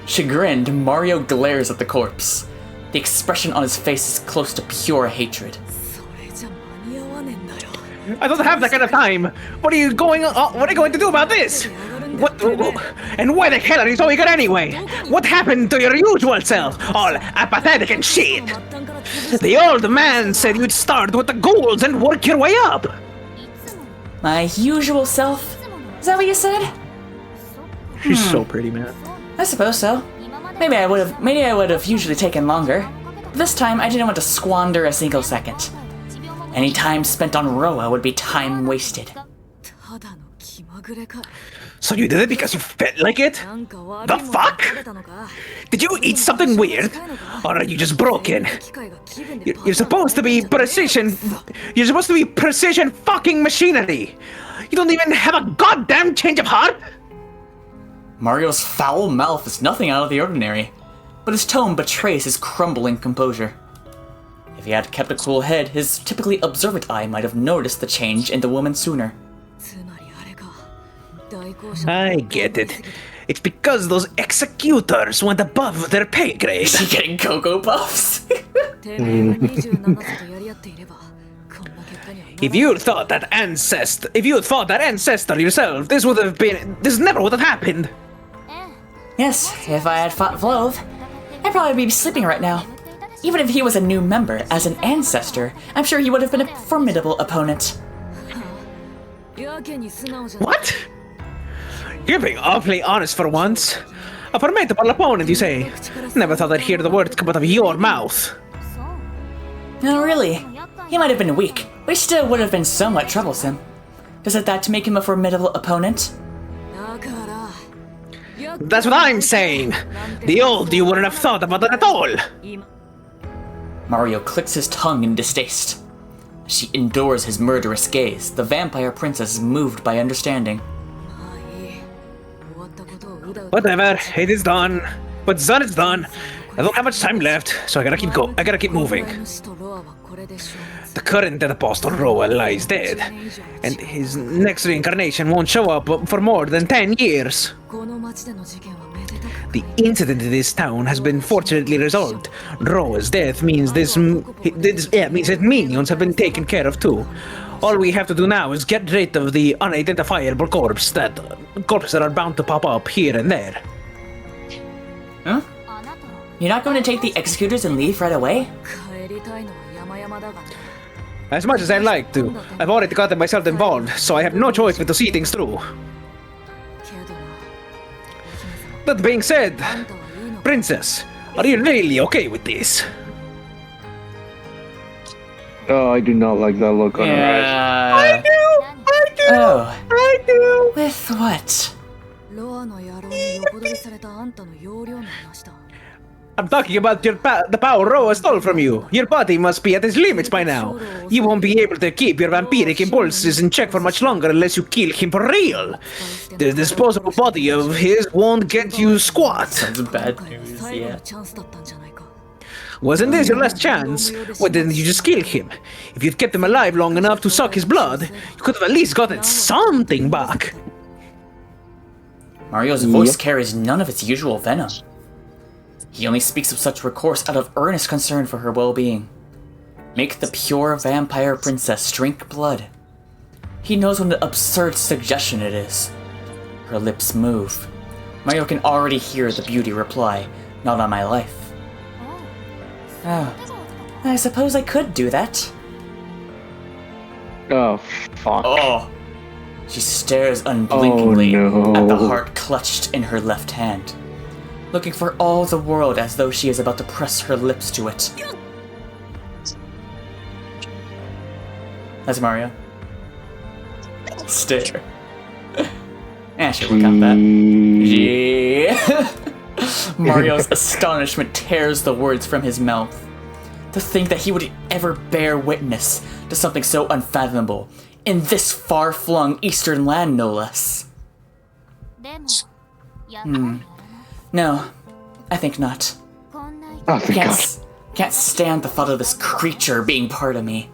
Chagrined, Mario glares at the corpse. The expression on his face is close to pure hatred. I don't have that kind of time. What are you going to do about this? What? And why the hell are you so eager anyway? What happened to your usual self? All apathetic and shit. The old man said you'd start with the ghouls and work your way up. My usual self? Is that what you said? She's so pretty, man. I suppose so. Maybe I would have usually taken longer. But this time I didn't want to squander a single second. Any time spent on Roa would be time wasted. So you did it because you felt like it? The fuck? Did you eat something weird? Or are you just broken? You're supposed to be precision. You're supposed to be precision fucking machinery. You don't even have a goddamn change of heart? Mario's foul mouth is nothing out of the ordinary, but his tone betrays his crumbling composure. If he had kept a cool head, his typically observant eye might have noticed the change in the woman sooner. I get it. It's because those executors went above their pay grade. Is he getting Cocoa Puffs? If you thought that ancestor yourself, this never would have happened. Yes, if I had fought Vlove, I'd probably be sleeping right now. Even if he was a new member, as an ancestor, I'm sure he would have been a formidable opponent. What? You're being awfully honest for once. A formidable opponent, you say? Never thought I'd hear the words come out of your mouth. No, really. He might have been weak, but he still would have been somewhat troublesome. Doesn't that make him a formidable opponent? That's what I'm saying. The old you wouldn't have thought about that at all. Mario clicks his tongue in distaste. As she endures his murderous gaze, the vampire princess is moved by understanding. Whatever, it is done. What's done is done. I don't have much time left, so I gotta keep moving. The current dead apostle Roa lies dead, and his next reincarnation won't show up for more than 10 years. The incident in this town has been fortunately resolved. Roa's death means means that minions have been taken care of too. All we have to do now is get rid of the unidentifiable corpses that are bound to pop up here and there. Huh? You're not going to take the executors and leave right away? As much as I'd like to, I've already gotten myself involved, so I have no choice but to see things through. That being said, Princess, are you really okay with this? Oh, I do not like that look on her eyes. I do! Oh. I do! With what? I'm talking about the power Roa stole from you. Your body must be at its limits by now. You won't be able to keep your vampiric impulses in check for much longer unless you kill him for real. The disposable body of his won't get you squat. Sounds bad news, yeah. Wasn't this your last chance? Why didn't you just kill him? If you'd kept him alive long enough to suck his blood, you could have at least gotten something back. Mario's voice carries none of its usual venom. He only speaks of such recourse out of earnest concern for her well-being. Make the pure vampire princess drink blood. He knows what an absurd suggestion it is. Her lips move. Mario can already hear the beauty reply, "Not on my life." Oh, I suppose I could do that. Oh, fuck. Oh! She stares unblinkingly no. at the heart clutched in her left hand, looking for all the world as though she is about to press her lips to it. That's Mario. Stare. Sure, we'll count that. Yeah. Mario's astonishment tears the words from his mouth. To think that he would ever bear witness to something so unfathomable in this far-flung eastern land, no less. No, I think not. Oh, thank God. Can't stand the thought of this creature being part of me.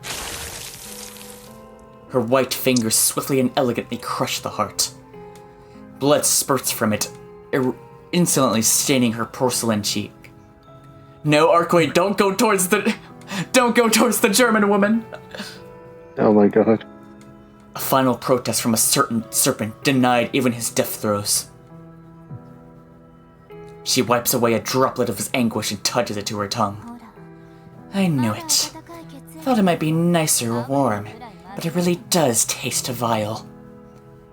Her white fingers swiftly and elegantly crush the heart. Blood spurts from it, insolently staining her porcelain cheek. No, Arkway, don't go towards the German woman! Oh my God. A final protest from a certain serpent denied even his death throes. She wipes away a droplet of his anguish and touches it to her tongue. I knew it. Thought it might be nicer warm, but it really does taste vile.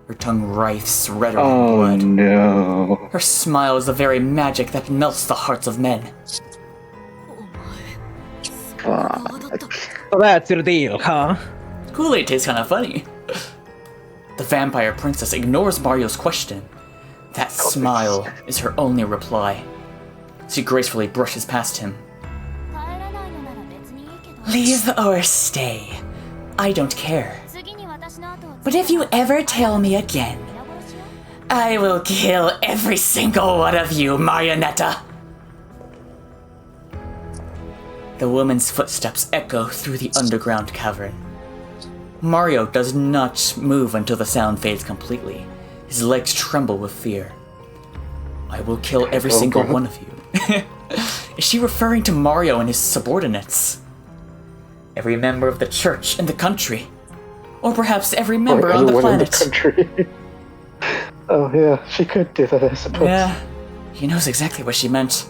Her tongue writhes redder than blood. Oh no. Her smile is the very magic that melts the hearts of men. So that's your deal, huh? Kool-Aid tastes kinda funny. The vampire princess ignores Mario's question. That smile is her only reply. She gracefully brushes past him. Leave or stay, I don't care. But if you ever tell me again, I will kill every single one of you, Marionetta! The woman's footsteps echo through the underground cavern. Mario does not move until the sound fades completely. His legs tremble with fear. I will kill every single one of you. Is she referring to Mario and his subordinates? Every member of the church in the country? Or perhaps every member on the planet? Country. Oh yeah, she could do that, I suppose. Yeah, he knows exactly what she meant.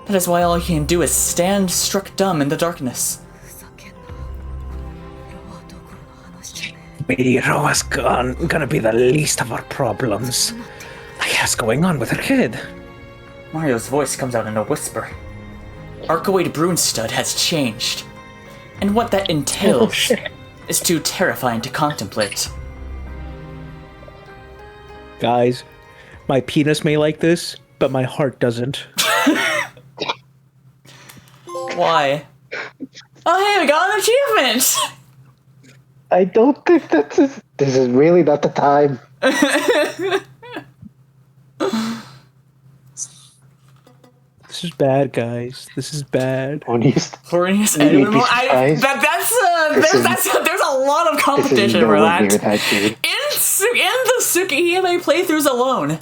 That is why all he can do is stand struck dumb in the darkness. ふざけんな。ロアどころの話じゃね Maybe Roa's gonna be the least of our problems. Like, what's going on with her kid? Mario's voice comes out in a whisper. Arcoade Brunstad has changed. And what that entails is too terrifying to contemplate. Guys, my penis may like this, but my heart doesn't. Why? Oh hey, we got an achievement! I don't think this is really not the time. This is bad, guys. This is bad. Horniest Animal. surprised? There's a lot of This is competition for nowhere that. near that, dude. In the Tsukihime playthroughs alone.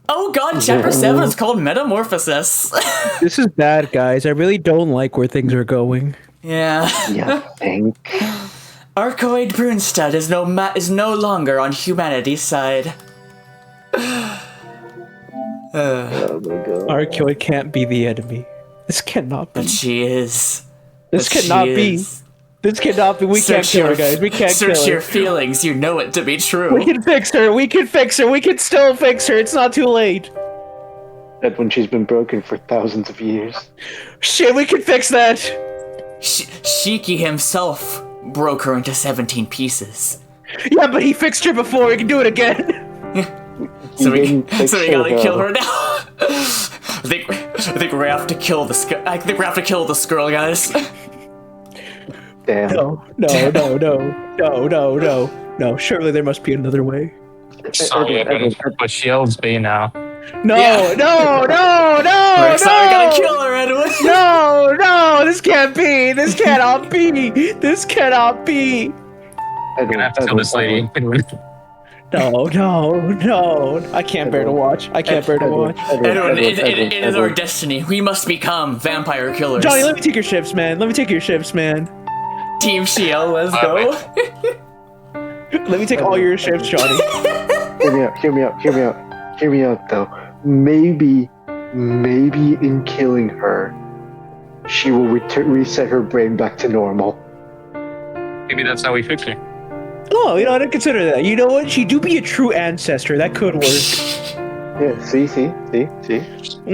Oh god, chapter 7 is called Metamorphosis. This is bad, guys. I really don't like where things are going. Yeah. Yeah, think. Arcoade Brunstad is no longer on humanity's side. Oh my god. Arceus can't be the enemy. This cannot be. But she is. This But she cannot be. is. This cannot be. We can't kill her, guys. We can't kill Search your her. feelings, you know it to be true. We can fix her. We can fix her. We can still fix her. It's not too late. That when she's been broken for thousands of years. Shit, we can fix that. Shiki himself broke her into 17 pieces. Yeah, but he fixed her before. We can do it again. So we didn't fix gotta her, kill though. her now. I think we're gonna have to kill this. I think we have to kill this girl, guys. Damn. No. Surely there must be another way. Sorry, I gotta start with Ciel's Bay now. No. We're gonna kill her, Edwin. No. This can't be. This cannot be. This cannot be. I'm gonna have to kill this lady. No. I can't bear to watch. Edwin, it is our destiny. We must become vampire killers. Johnny, let me take your ships, man. Team Ciel, let's go. Let me take all your ships, Johnny. Hear me out, though. Maybe in killing her, she will reset her brain back to normal. Maybe that's how we fix her. Oh, I didn't consider that. You know what? She do be a true ancestor. That could work. Yeah, see.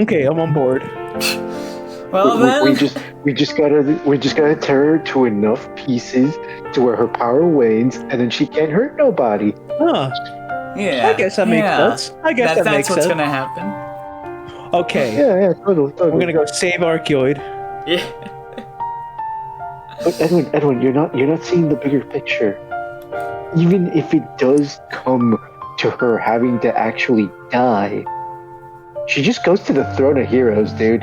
Okay, I'm on board. Well then, we just gotta tear her to enough pieces to where her power wanes, and then she can't hurt nobody. Huh. yeah, I guess that makes sense. That that's makes what's sense. gonna happen. Okay. Yeah, totally. We're gonna go save Arceus. Yeah. But Edwin, you're not seeing the bigger picture. Even if it does come to her having to actually die, she just goes to the throne of heroes, dude.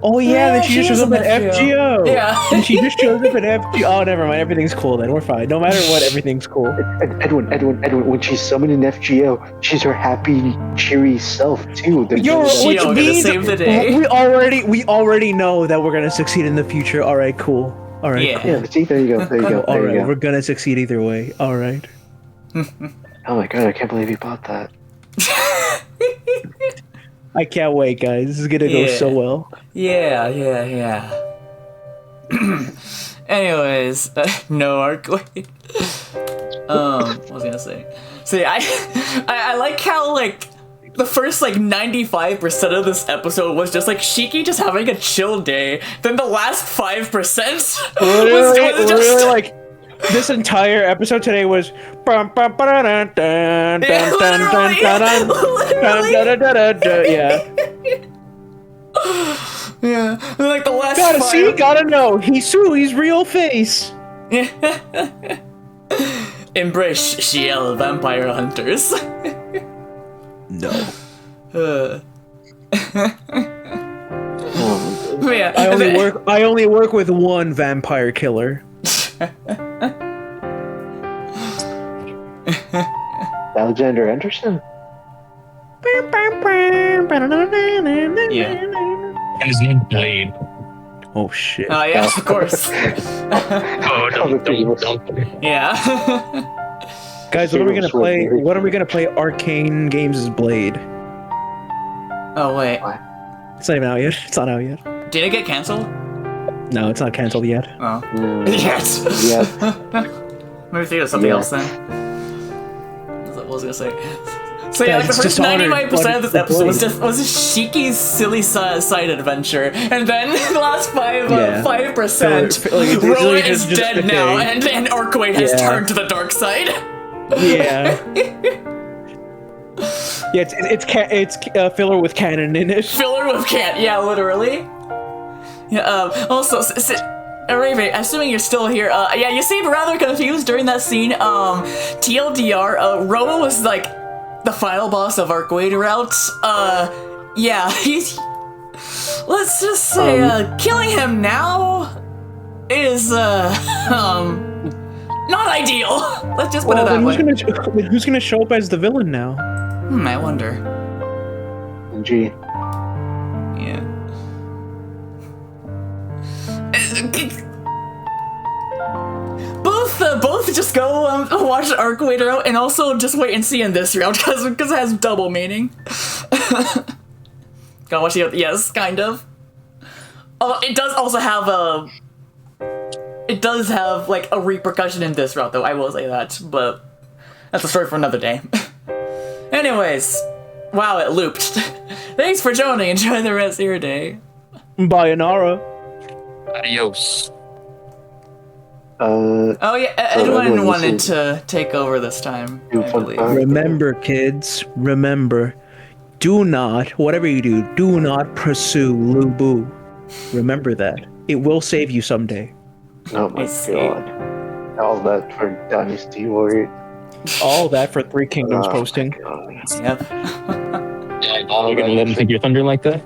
Oh yeah, then she just shows up at FGO. Yeah. And she just shows up at FGO. Oh, never mind. Everything's cool then. We're fine. No matter what, everything's cool. Edwin, when she's summoned in FGO, she's her happy, cheery self too. Which Shio gonna means save the day. we already know that we're gonna succeed in the future. All right, cool. All right. Yeah. Cool. Yeah, see, there you go. All right, we're gonna succeed either way. All right. Oh my god, I can't believe you bought that. I can't wait, guys. This is gonna go so well. Yeah. Anyways, no Arcoade. What was I gonna say? So yeah, I like how like the first like 95% of this episode was just like Shiki just having a chill day. Then the last 5% was just Really, like this entire episode today was. Yeah. Yeah, like the last. Gotta know. He's real face. Embrace Ciel, vampire hunters. No. Yeah, I only work with one vampire killer. Alexander Anderson. Yeah. And his name Blade. Oh shit. Oh yeah, of course. Oh, don't. Yeah. Guys, what are we gonna Serious with play? me. What are we gonna play? Arcane Games' Blade. Oh wait, It's not even out yet. It's not out yet. did it get canceled? No, it's not canceled yet. Oh. No. Yes. Yeah. Maybe think of something Yeah. else then. What was I gonna say? So yeah, like the Guys, it's first Dishonored, 95% of this but episode was Blade. just Shiki's silly side adventure, and then the last Yeah. 5%, Like, it's Rowan really is just dead okay. now, and Arkwade has Yeah. turned to the dark side. Yeah. Yeah, it's filler with canon in it. Filler with cat, yeah, literally. Yeah. Also, Raven, assuming you're still here, yeah, you seemed rather confused during that scene. TLDR, Rowan was like the final boss of Arkwade route. Yeah, he's. Let's just say, killing him now is not ideal. Let's just put it that Then way. who's gonna show up as the villain now? I wonder. Gee. Yeah. Both just go watch Arkwade route and also just wait and see in this route because it has double meaning. Gotta watch the yes, kind of. Oh, it does also have a. It does have like a repercussion in this route, though. I will say that, but that's a story for another day. Anyways, wow, it looped. Thanks for joining. Enjoy the rest of your day. Bayonara. Adios. Oh yeah, Edwin, Edwin this wanted is- to take over this time, You I fun believe. fact. Remember, kids. Remember. Do not, whatever you do not pursue Lubu. Remember that. It will save you someday. Oh my I see. god. All that for Dynasty Warrior. All that for Three Kingdoms Oh, posting. my God. Yep. You're gonna let him take your thunder like that?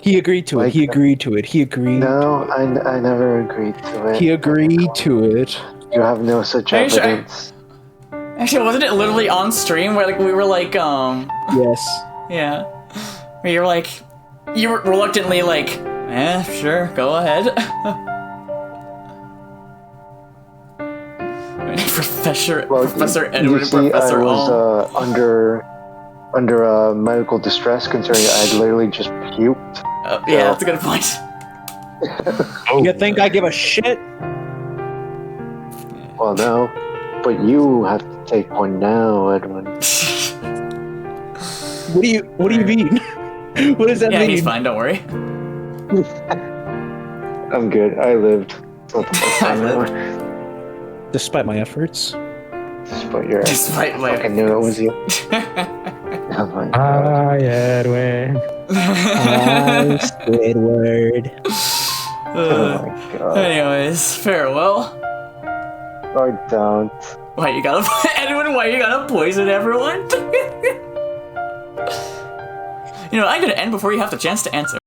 He agreed to it. Like He that. agreed to it. He agreed. No, I never agreed to it. He agreed to it. You have no such Are you sure? evidence. Actually, wasn't it literally on stream where like we were like Yes. yeah, where you were like you were reluctantly like sure, go ahead. Professor Edward You see, Professor I was All. under medical distress considering I had literally just puked. Yeah, that's a good point. Oh, You think I give a shit? Well, no, but you have to take one now, Edwin. What do you mean? What does that Yeah, mean? he's fine. Don't worry. I'm good. I lived. It's not the first I time lived. anymore. Despite my efforts. Despite your Despite my I knew it was you. Oh my god. Hi, Edwin. Squidward. Oh my god. Anyways, farewell. I don't. Why you gotta Edwin? Why you gotta poison everyone? You know, I'm gonna end before you have the chance to answer.